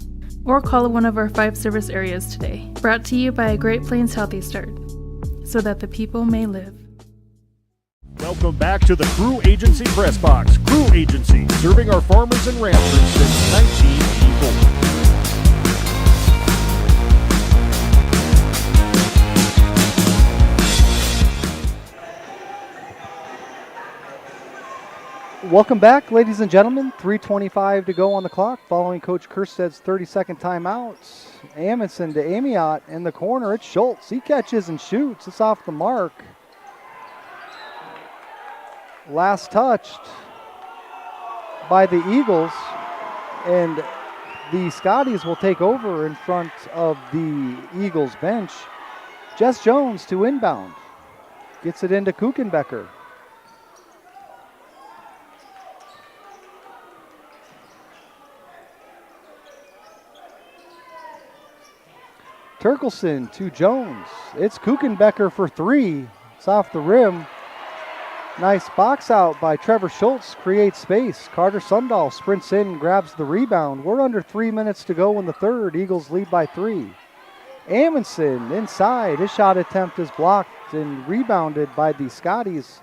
or call one of our 5 service areas today. Brought to you by Great Plains Healthy Start, so that the people may live. Welcome back to the Crew Agency Press Box. Crew Agency, serving our farmers and ranchers since 1984. Welcome back, ladies and gentlemen. 3:25 to go on the clock following Coach Kersted's 30-second timeout. Amundsen to Amiot in the corner. It's Schultz. He catches and shoots. It's off the mark. Last touched by the Eagles, and the Scotties will take over in front of the Eagles bench. Jess Jones to inbound. Gets it into Kuchenbecker. Turkelson to Jones. It's Kuchenbecker for three. It's off the rim. Nice box out by Trevor Schultz. Creates space. Carter Sundahl sprints in, grabs the rebound. We're under 3 minutes to go in the third. Eagles lead by 3. Amundsen inside. His shot attempt is blocked and rebounded by the Scotties.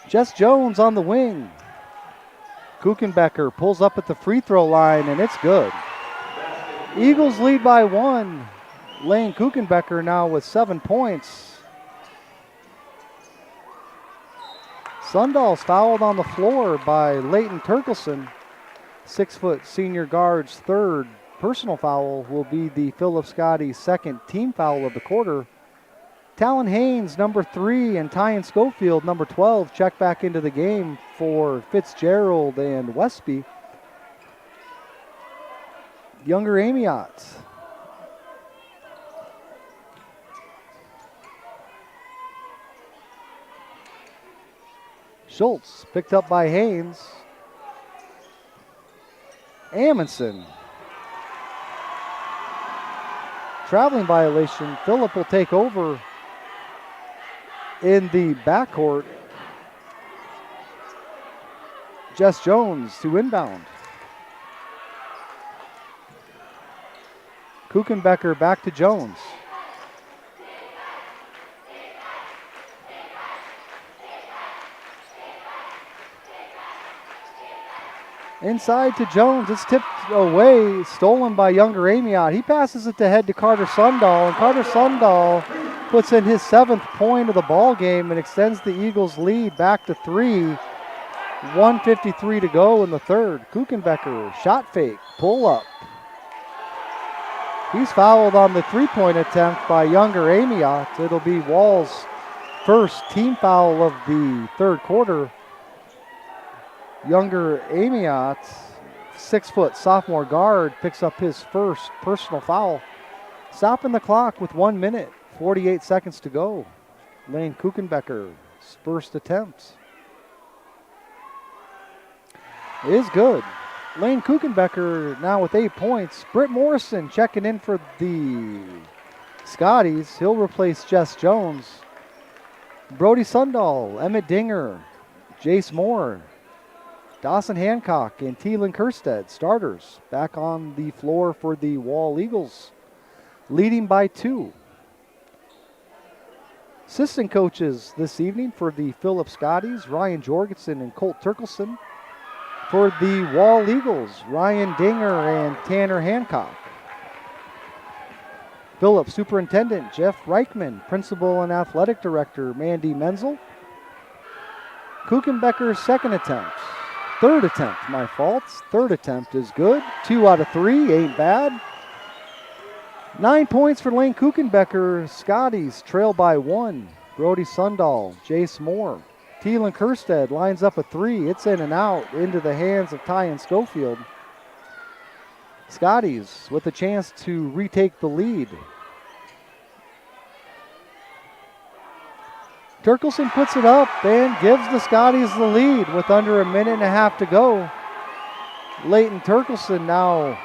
Jess Jones on the wing. Kuchenbecker pulls up at the free throw line, and it's good. Eagles lead by 1. Lane Kuchenbecker now with 7 points. Sundahl's fouled on the floor by Leighton Turkelson. 6-foot senior guard's third personal foul will be the Philip Scotties' second team foul of the quarter. Talon Haynes, number 3, and Tyan Schofield, number 12, check back into the game for Fitzgerald and Westby. Younger Amiot. Schultz picked up by Haynes. Amundsen. Traveling violation. Phillip will take over in the backcourt. Jess Jones to inbound. Kuchenbecker back to Jones. Inside to Jones. It's tipped away, stolen by Younger Amiot. He passes it to head to Carter Sundahl, and Carter Sundahl puts in his 7th point of the ball game and extends the Eagles' lead back to 3. 1:53 to go in the third. Kuchenbecker, shot fake, pull up. He's fouled on the three-point attempt by Younger Amiot. It'll be Wall's first team foul of the third quarter. Younger Amiot, 6-foot sophomore guard, picks up his first personal foul. Stopping the clock with 1 minute, 48 seconds to go. Lane Kuchenbecker's first attempt is good. Lane Kuchenbecker now with 8 points. Britt Morrison checking in for the Scotties. He'll replace Jess Jones. Brody Sundahl, Emmett Dinger, Jace Moore, Dawson Hancock, and Thielen Kerstead, starters, back on the floor for the Wall Eagles, leading by 2. Assistant coaches this evening for the Philip Scotties, Ryan Jorgensen and Colt Turkelson. For the Wall Eagles, Ryan Dinger and Tanner Hancock. Phillips Superintendent Jeff Reichman, Principal and Athletic Director Mandy Menzel. Kuchenbecker's second attempt. Third attempt, my fault. Third attempt is good. 2 out of 3, ain't bad. 9 points for Lane Kuchenbecker. Scotties trail by 1. Brody Sundahl, Jace Moore. Thielen Kerstead lines up a 3. It's in and out into the hands of Tyan Schofield. Scotties with a chance to retake the lead. Turkelson puts it up and gives the Scotties the lead with under a minute and a half to go. Leighton Turkelson now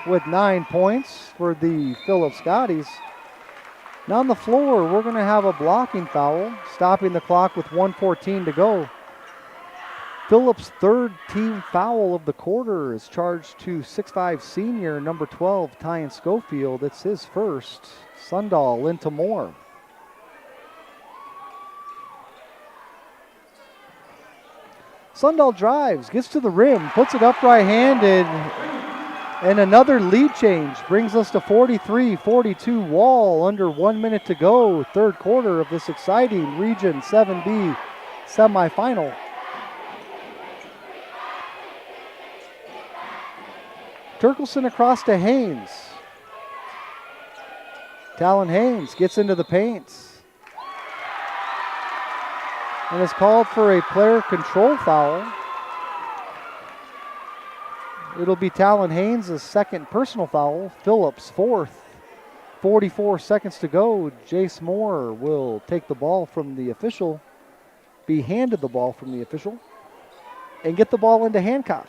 with 9 points for the Phillips Scotties. Now on the floor, we're going to have a blocking foul, stopping the clock with 1:14 to go. Phillips' third team foul of the quarter is charged to 6'5" senior, number 12, Tyan Schofield. It's his first. Sundahl into Moore. Sundahl drives, gets to the rim, puts it up right-handed, and another lead change brings us to 43-42 Wall, under 1 minute to go, third quarter of this exciting Region 7B semifinal. Turkelson across to Haynes. Talon Haynes gets into the paint and is called for a player control foul. It'll be Talon Haynes' second personal foul, Phillips' fourth. 44 seconds to go. Jace Moore will take the ball from the official, be handed the ball from the official, and get the ball into Hancock.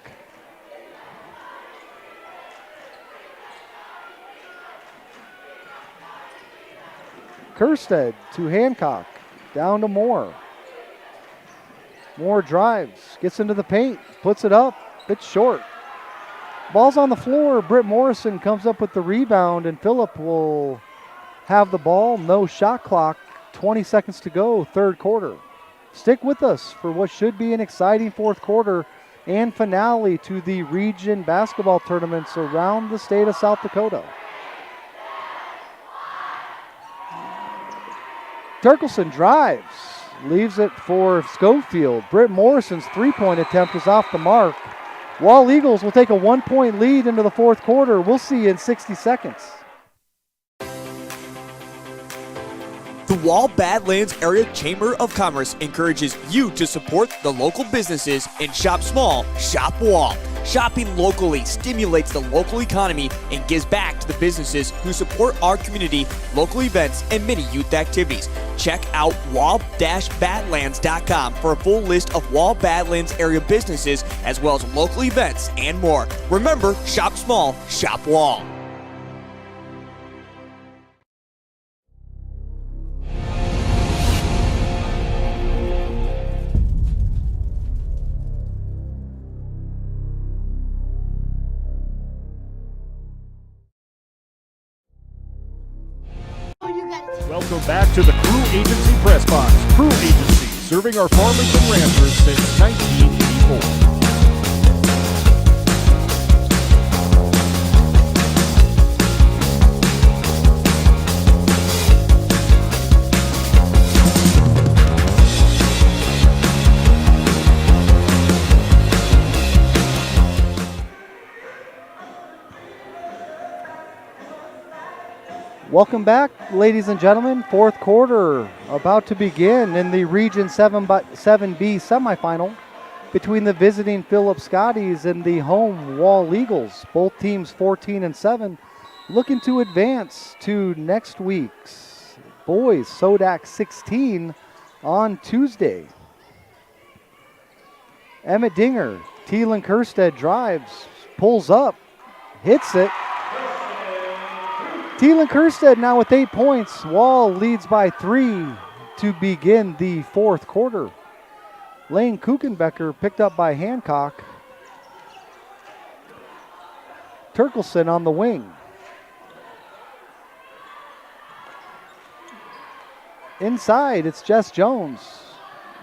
Kerstead to Hancock, down to Moore. Moore drives, gets into the paint, puts it up, it's short. Ball's on the floor, Britt Morrison comes up with the rebound, and Phillip will have the ball, no shot clock, 20 seconds to go, third quarter. Stick with us for what should be an exciting fourth quarter and finale to the region basketball tournaments around the state of South Dakota. Turkelson drives, leaves it for Schofield. Britt Morrison's three-point attempt is off the mark. Wall Eagles will take a 1-point lead into the fourth quarter. We'll see you in 60 seconds. The Wall Badlands Area Chamber of Commerce encourages you to support the local businesses and shop small, shop Wall. Shopping locally stimulates the local economy and gives back to the businesses who support our community, local events, and many youth activities. Check out wall-badlands.com for a full list of Wall Badlands area businesses as well as local events and more. Remember, shop small, shop Wall. Welcome back to the Crew Agency Press Box. Crew Agency, serving our farmers and ranchers since 1984. Welcome back, ladies and gentlemen. Fourth quarter about to begin in the Region 7B semifinal between the visiting Phillips Scotties and the home Wall Eagles. Both teams 14-7, looking to advance to next week's boys Sodak 16 on Tuesday. Emmett Dinger, Thielen Kerstead drives, pulls up, hits it. Thielen Kerstead now with 8 points. Wall leads by 3 to begin the fourth quarter. Lane Kuchenbecker picked up by Hancock. Turkelson on the wing. Inside, it's Jess Jones.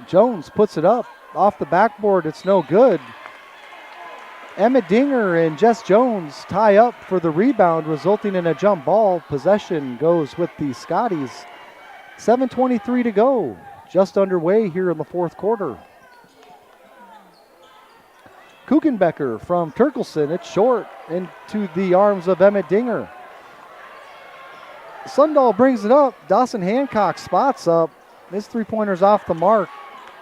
Jones puts it up off the backboard. It's no good. Emmett Dinger and Jess Jones tie up for the rebound, resulting in a jump ball. Possession goes with the Scotties. 7:23 to go, just underway here in the fourth quarter. Kuchenbecker from Turkelson. It's short into the arms of Emmett Dinger. Sundahl brings it up. Dawson Hancock spots up. His three-pointer's off the mark.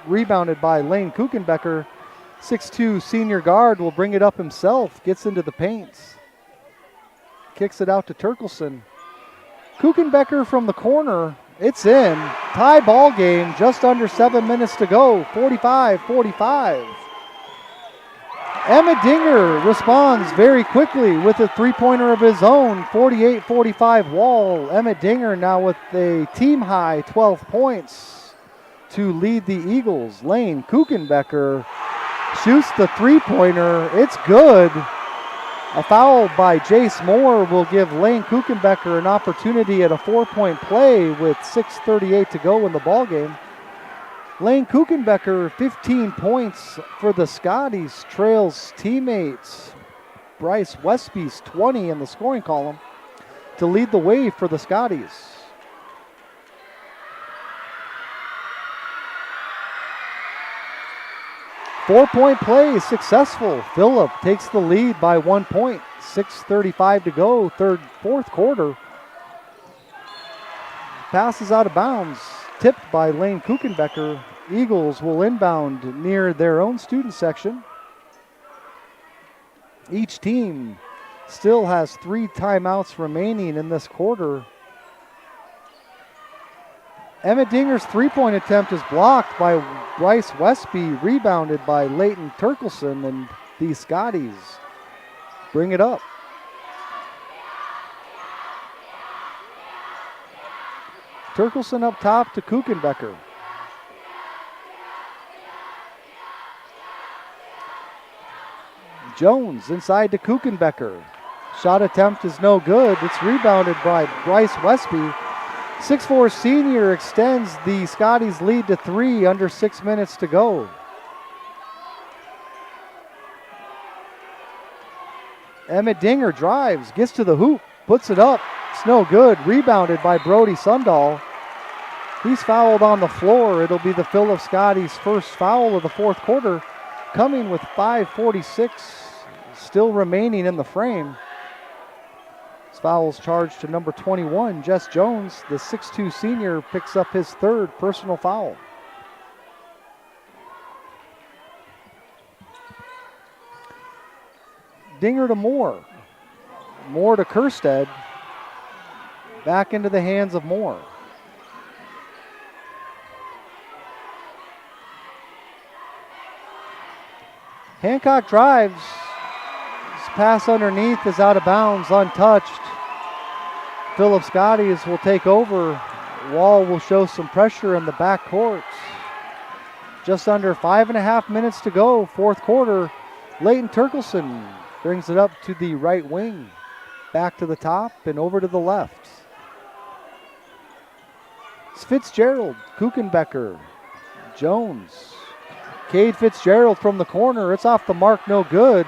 Rebounded by Lane Kuchenbecker. 6'2" senior guard will bring it up himself. Gets into the paint. Kicks it out to Turkelson. Kuchenbecker from the corner. It's in. Tie ball game. Just under 7 minutes to go. 45-45. Emmett Dinger responds very quickly with a three-pointer of his own. 48-45 Wall. Emmett Dinger now with a team-high 12 points to lead the Eagles. Lane Kuchenbecker shoots the three-pointer. It's good. A foul by Jace Moore will give Lane Kuchenbecker an opportunity at a 4-point play with 6:38 to go in the ballgame. Lane Kuchenbecker, 15 points for the Scotties, trails teammates Bryce Westby's 20 in the scoring column to lead the way for the Scotties. Four-point play is successful. Phillip takes the lead by 1 point. 6:35 to go, fourth quarter. Pass is out of bounds. Tipped by Lane Kuchenbecker. Eagles will inbound near their own student section. Each team still has 3 timeouts remaining in this quarter. Emmett Dinger's three-point attempt is blocked by Bryce Westby, rebounded by Leighton Turkelson, and the Scotties bring it up. Turkelson up top to Kuchenbecker. Jones inside to Kuchenbecker. Shot attempt is no good. It's rebounded by Bryce Westby. 6'4" senior extends the Scotties' lead to 3 under 6 minutes to go. Emmett Dinger drives, gets to the hoop, puts it up. It's no good. Rebounded by Brody Sundahl. He's fouled on the floor. It'll be the Phillip Scotties' first foul of the fourth quarter, coming with 5:46 still remaining in the frame. Fouls charged to number 21, Jess Jones. The 6'2" senior picks up his third personal foul. Dinger to Moore. Moore to Kerstead. Back into the hands of Moore. Hancock drives. His pass underneath is out of bounds, untouched. Phillip Scotties will take over. Wall will show some pressure in the backcourt. Just under 5.5 minutes to go, fourth quarter. Leighton Turkelson brings it up to the right wing. Back to the top and over to the left. It's Fitzgerald, Kuchenbecker, Jones. Cade Fitzgerald from the corner. It's off the mark, no good.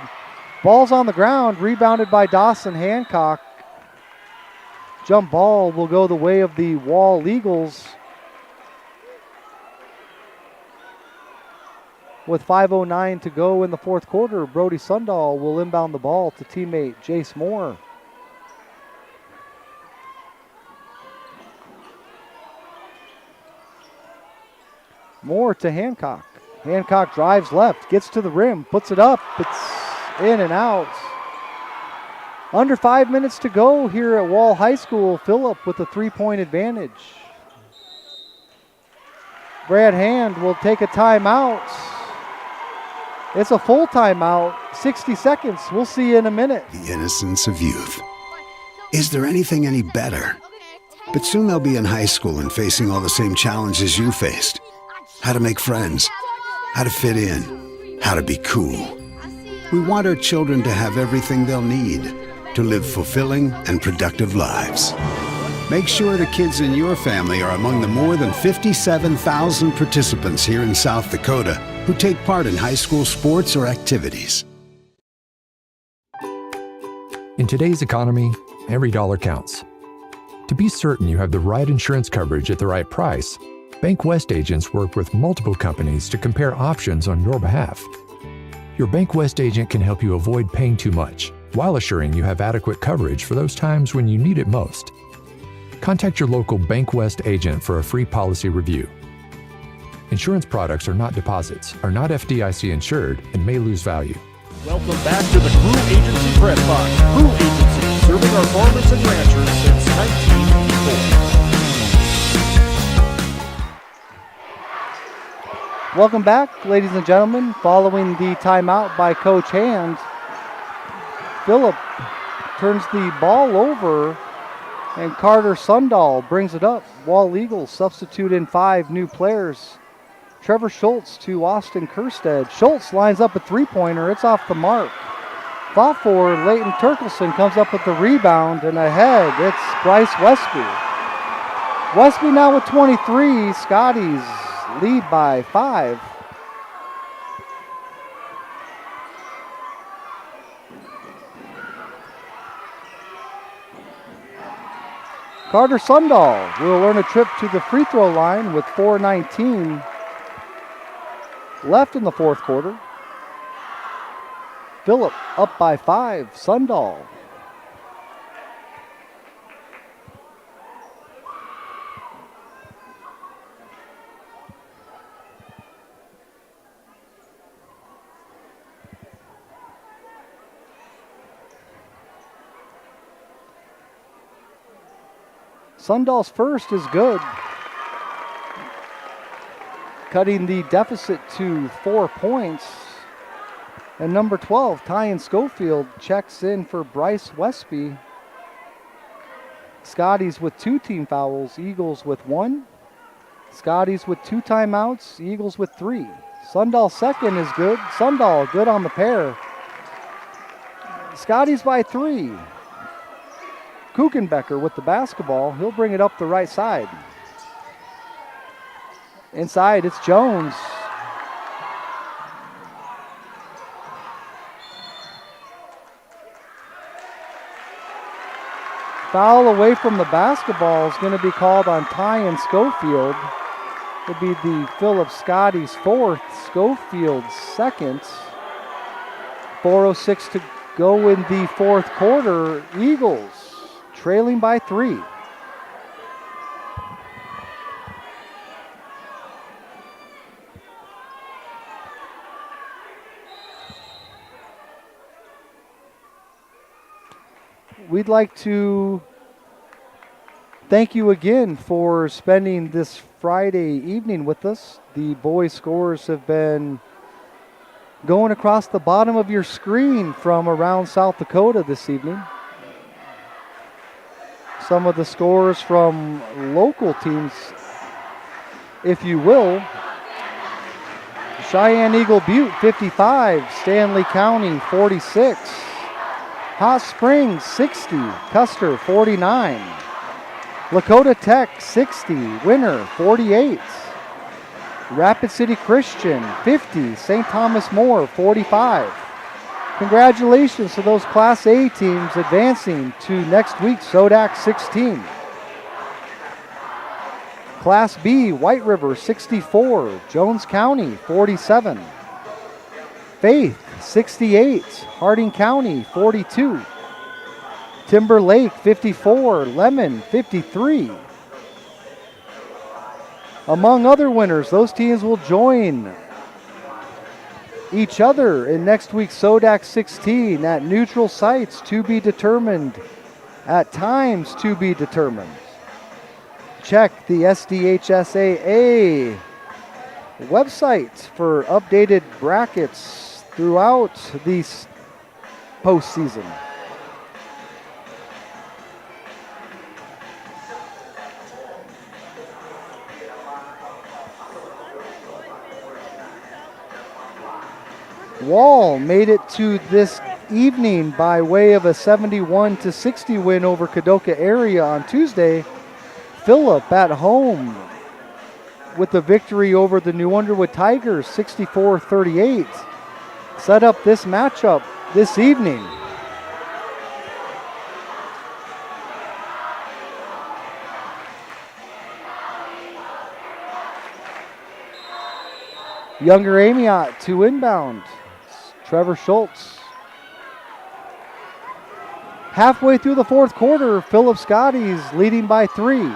Ball's on the ground, rebounded by Dawson Hancock. Jump ball will go the way of the Wall Eagles. With 5:09 to go in the fourth quarter, Brody Sundahl will inbound the ball to teammate Jace Moore. Moore to Hancock. Hancock drives left, gets to the rim, puts it up. It's in and out. Under 5 minutes to go here at Wall High School. Phillip with a 3-point advantage. Brad Hand will take a timeout. It's a full timeout, 60 seconds. We'll see you in a minute. The innocence of youth. Is there anything any better? But soon they'll be in high school and facing all the same challenges you faced. How to make friends, how to fit in, how to be cool. We want our children to have everything they'll need to live fulfilling and productive lives. Make sure the kids in your family are among the more than 57,000 participants here in South Dakota who take part in high school sports or activities. In today's economy, every dollar counts. To be certain you have the right insurance coverage at the right price, Bank West agents work with multiple companies to compare options on your behalf. Your Bank West agent can help you avoid paying too much while assuring you have adequate coverage for those times when you need it most. Contact your local Bank West agent for a free policy review. Insurance products are not deposits, are not FDIC insured, and may lose value. Welcome back to the Crew Agency Press Box. Crew Agency, serving our farmers and ranchers since 1984. Welcome back, ladies and gentlemen. Following the timeout by Coach Hand, Phillip turns the ball over, and Carter Sundahl brings it up. Wall Eagles substitute in 5 new players. Trevor Schultz to Austin Kerstead. Schultz lines up a three-pointer. It's off the mark. Fought for Leighton Turkelson comes up with the rebound, and ahead it's Bryce Westby. Westby now with 23. Scotties lead by 5. Carter Sundahl will earn a trip to the free throw line with 4:19 left in the fourth quarter. Phillip up by 5. Sundahl. Sundahl's first is good, cutting the deficit to 4 points. And number 12, Tyan Schofield, checks in for Bryce Westby. Scotties with 2 team fouls, Eagles with 1. Scotties with 2 timeouts, Eagles with 3. Sundahl's second is good. Sundahl good on the pair. Scotties by 3. Kuchenbecker with the basketball. He'll bring it up the right side. Inside, it's Jones. Foul away from the basketball is going to be called on Tyan Schofield. It'll be the Phillip Scotties' 4th, Schofield's 2nd. 4:06 to go in the fourth quarter. Eagles trailing by 3. We'd like to thank you again for spending this Friday evening with us. The boys' scores have been going across the bottom of your screen from around South Dakota this evening. Some of the scores from local teams, if you will. Cheyenne Eagle Butte 55, Stanley County 46. Hot Springs 60, Custer 49. Lakota Tech 60, Winner 48. Rapid City Christian 50, St. Thomas More 45. Congratulations to those Class A teams advancing to next week's SODAC 16. Class B, White River 64, Jones County 47. Faith 68, Harding County 42. Timber Lake 54, Lemon 53. Among other winners, those teams will join each other in next week's SODAC 16 at neutral sites to be determined, at times to be determined. Check the SDHSAA website for updated brackets throughout the postseason. Wall made it to this evening by way of a 71-60 win over Kadoka area on Tuesday. Phillip at home with the victory over the New Underwood Tigers 64-38. Set up this matchup this evening. Younger Amiot to inbound. Trevor Schultz. Halfway through the fourth quarter, Philip Scotties leading by 3.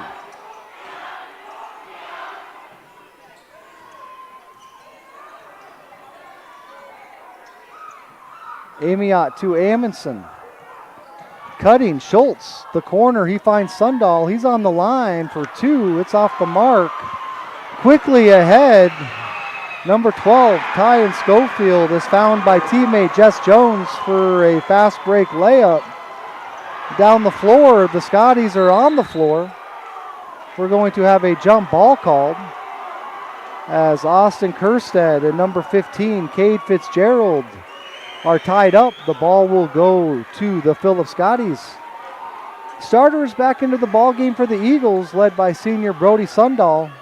Amiot to Amundsen. Cutting, Schultz, the corner, he finds Sundahl. He's on the line for 2. It's off the mark. Quickly ahead, number 12, Tyan Schofield, is found by teammate Jess Jones for a fast break layup. Down the floor, the Scotties are on the floor. We're going to have a jump ball called as Austin Kerstead and number 15, Cade Fitzgerald, are tied up. The ball will go to the Philip Scotties. Starters back into the ball game for the Eagles, led by senior Brody Sundahl,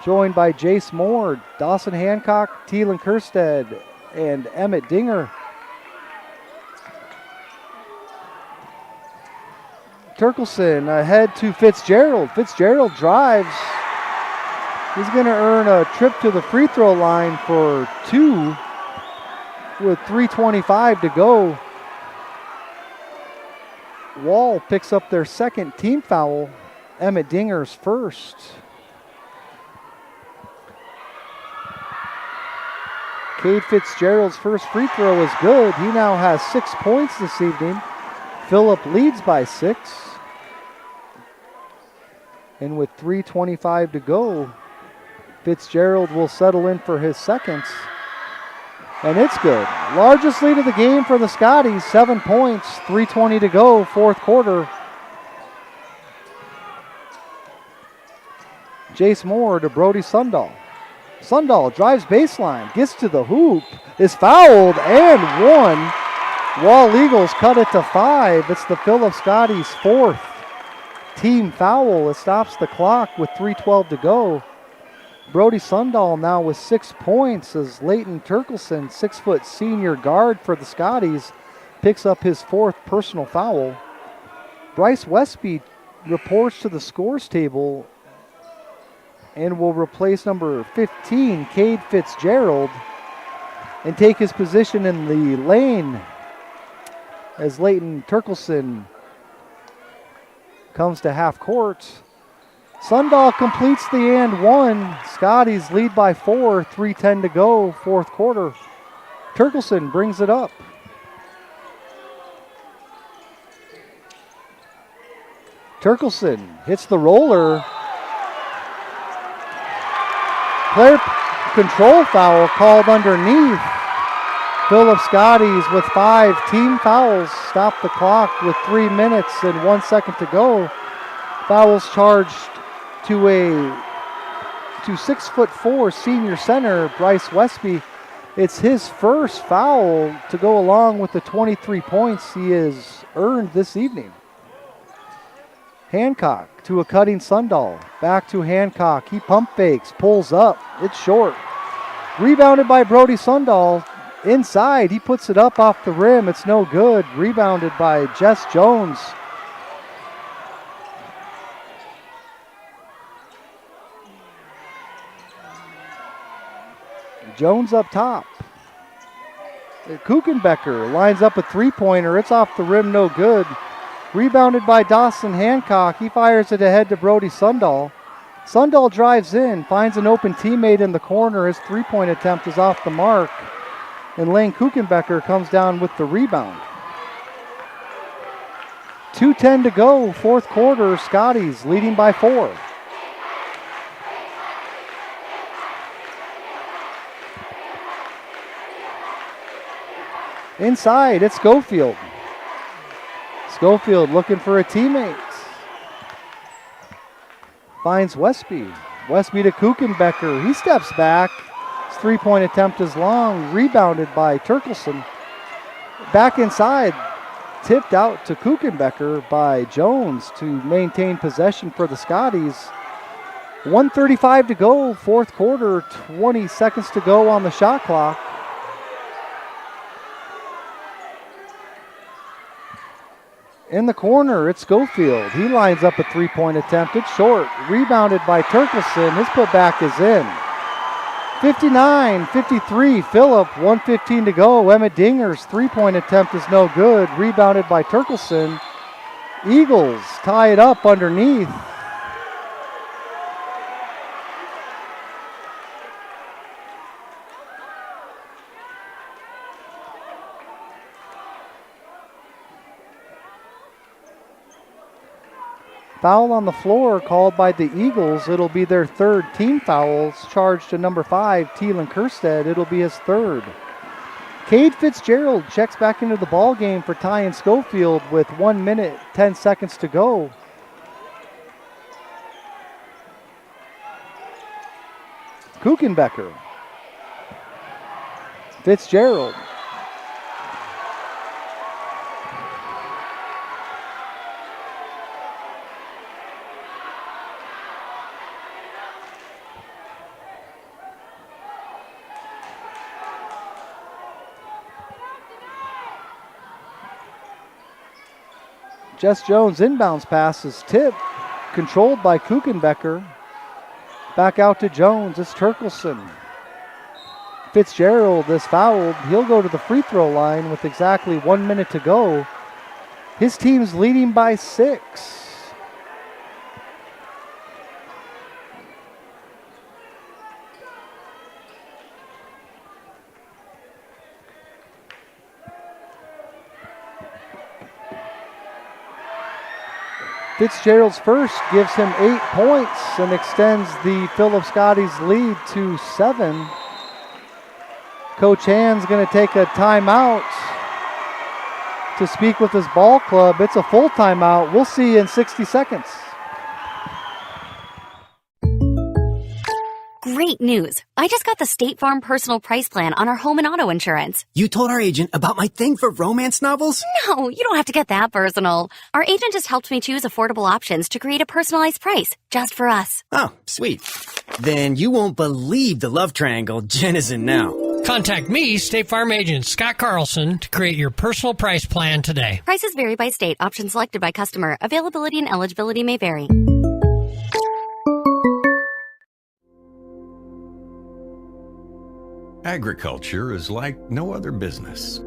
joined by Jace Moore, Dawson Hancock, Teelan Kerstead, and Emmett Dinger. Turkelson ahead to Fitzgerald. Fitzgerald drives. He's going to earn a trip to the free throw line for 2 with 3:25 to go. Wall picks up their second team foul. Emmett Dinger's first. Cade Fitzgerald's first free throw is good. He now has 6 points this evening. Phillip leads by 6. And with 3:25 to go, Fitzgerald will settle in for his second. And it's good. Largest lead of the game for the Scotties, 7 points, 3:20 to go, fourth quarter. Jace Moore to Brody Sundahl. Sundahl drives baseline, gets to the hoop, is fouled and one. Wall Eagles cut it to 5. It's the Philip Scotties' 4th team foul. It stops the clock with 3:12 to go. Brody Sundahl now with 6 points as Leighton Turkelson, 6-foot senior guard for the Scotties, picks up his 4th personal foul. Bryce Westby reports to the scores table and will replace number 15, Cade Fitzgerald, and take his position in the lane as Leighton Turkelson comes to half court. Sundahl completes the and one. Scotties lead by 4, 3:10 to go, fourth quarter. Turkelson brings it up. Turkelson hits the roller. Player control foul called underneath. Philip Scotties with 5 team fouls stop the clock with 3 minutes and 1 second to go. Fouls charged to 6'4" senior center Bryce Westby. It's his first foul to go along with the 23 points he has earned this evening. Hancock to a cutting Sundahl. Back to Hancock. He pump fakes, pulls up. It's short. Rebounded by Brody Sundahl. Inside, he puts it up off the rim. It's no good. Rebounded by Jess Jones. Jones up top. Kuchenbecker lines up a three-pointer. It's off the rim, no good. Rebounded by Dawson Hancock. He fires it ahead to Brody Sundahl. Sundahl drives in, finds an open teammate in the corner. His three-point attempt is off the mark. And Lane Kuchenbecker comes down with the rebound. 2:10 to go, fourth quarter. Scotties leading by 4. Inside, it's Schofield. Schofield looking for a teammate. Finds Westby. Westby to Kuchenbecker. He steps back. His three-point attempt is long. Rebounded by Turkelson. Back inside. Tipped out to Kuchenbecker by Jones to maintain possession for the Scotties. 1:35 to go, fourth quarter. 20 seconds to go on the shot clock. In the corner, it's Schofield. He lines up a three-point attempt. It's short. Rebounded by Turkelson. His putback is in. 59-53, Phillip, 1:15 to go. Emmett Dinger's three-point attempt is no good. Rebounded by Turkelson. Eagles tie it up underneath. Foul on the floor called by the Eagles. It'll be their third team fouls charged to number 5, Thielen Kerstead. It'll be his third. Cade Fitzgerald checks back into the ball game for Tyan Schofield with 1 minute, 10 seconds to go. Kuchenbecker. Fitzgerald. Jess Jones' inbounds pass is tipped, controlled by Kuchenbecker. Back out to Jones, it's Turkelson. Fitzgerald is fouled. He'll go to the free throw line with exactly 1 minute to go. His team's leading by 6. Fitzgerald's first gives him 8 points and extends the Phillip Scotties lead to 7. Coach Hand's going to take a timeout to speak with his ball club. It's a full timeout. We'll see you in 60 seconds. Great news. I just got the State Farm personal price plan on our home and auto insurance. You told our agent about my thing for romance novels? No, you don't have to get that personal. Our agent just helped me choose affordable options to create a personalized price just for us. Oh, sweet. Then you won't believe the love triangle Jen is in now. Contact me, State Farm agent Scott Carlson, to create your personal price plan today. Prices vary by state. Options selected by customer. Availability and eligibility may vary. Agriculture is like no other business,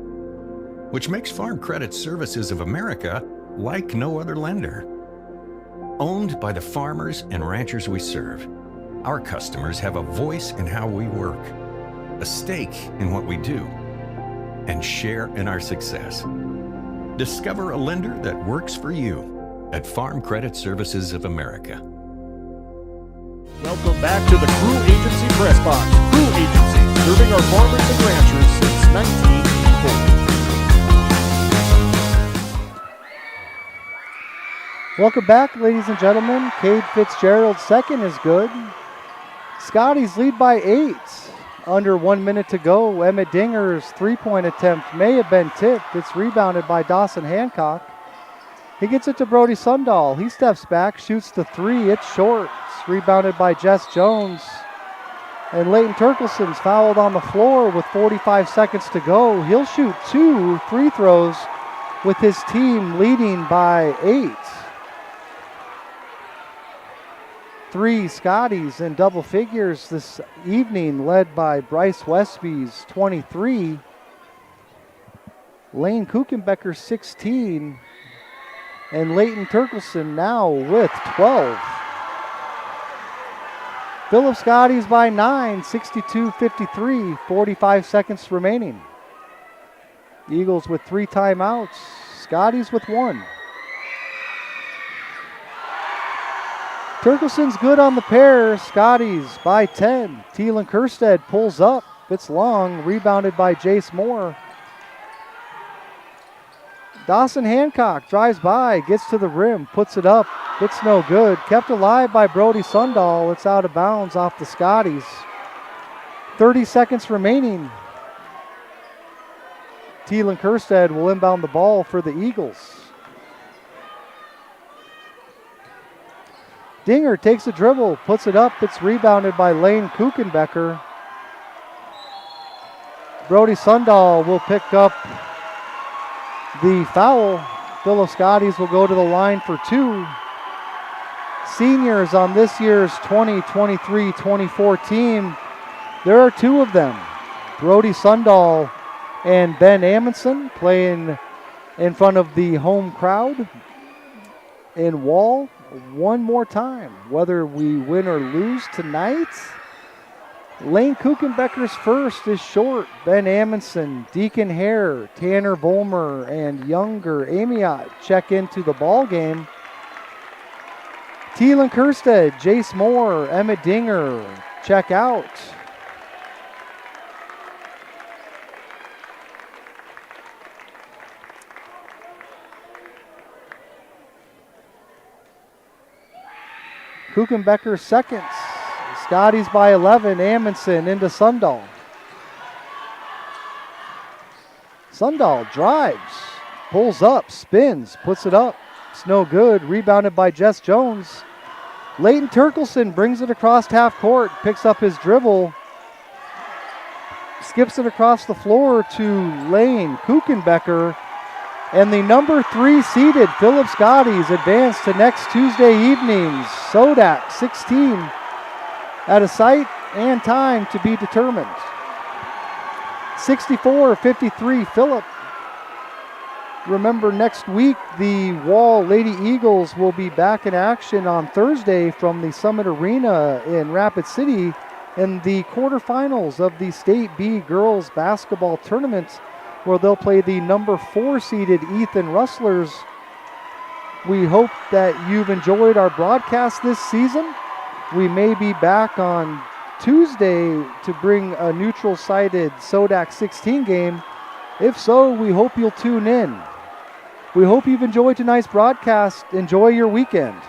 which makes Farm Credit Services of America like no other lender. Owned by the farmers and ranchers we serve, our customers have a voice in how we work, a stake in what we do, and share in our success. Discover a lender that works for you at Farm Credit Services of America. Welcome back to the Crew Agency Press Box. Crew Agency, serving our farmers and ranchers since 1984. Welcome back, ladies and gentlemen. Cade Fitzgerald's second is good. Scotties lead by 8. Under 1 minute to go. Emmett Dinger's three-point attempt may have been tipped. It's rebounded by Dawson Hancock. He gets it to Brody Sundahl. He steps back, shoots the three. It's short. It's rebounded by Jess Jones. And Leighton Turkelson's fouled on the floor with 45 seconds to go. He'll shoot 2 free throws with his team leading by 8. 3 Scotties in double figures this evening, led by Bryce Westby's 23. Lane Kuchenbecker 16. And Leighton Turkelson now with 12. Phillip Scotties by 9, 62-53, 45 seconds remaining. Eagles with 3 timeouts, Scotties with 1. Turkelson's good on the pair, Scotties by 10. Thielen Kerstead pulls up, it's long, rebounded by Jace Moore. Dawson Hancock drives by, gets to the rim, puts it up. It's no good. Kept alive by Brody Sundahl. It's out of bounds off the Scotties. 30 seconds remaining. Thielen Kerstead will inbound the ball for the Eagles. Dinger takes a dribble, puts it up. It's rebounded by Lane Kuchenbecker. Brody Sundahl will pick up the foul. Phillip Scotties will go to the line for 2. Seniors on this year's 2023-24 team There are two of them. Brody Sundahl and Ben Amundsen playing in front of the home crowd in Wall one more time. Whether we win or lose tonight, Lane Kuchenbecker's first is short. Ben Amundsen, Deacon Hare, Tanner Volmer, and Younger Amiot check into the ball game. Thielen Kerstead, Jace Moore, Emmett Dinger check out. Kuchenbecker seconds. Scotties by 11. Amundsen into Sundahl. Sundahl drives, pulls up, spins, puts it up. It's no good. Rebounded by Jess Jones. Leighton Turkelson brings it across half court, picks up his dribble, skips it across the floor to Lane Kuchenbecker. And the number 3 seeded Philip Scotties advance to next Tuesday evening's Sodak 16 at a site and time to be determined. 64-53 Philip. Remember, next week the Wall Lady Eagles will be back in action on Thursday from the Summit Arena in Rapid City in the quarterfinals of the State B Girls Basketball Tournament, where they'll play the number 4 seeded Ethan Rustlers. We hope that you've enjoyed our broadcast this season. We may be back on Tuesday to bring a neutral-sided Sodak 16 game. If so, we hope you'll tune in. We hope you've enjoyed tonight's broadcast. Enjoy your weekend.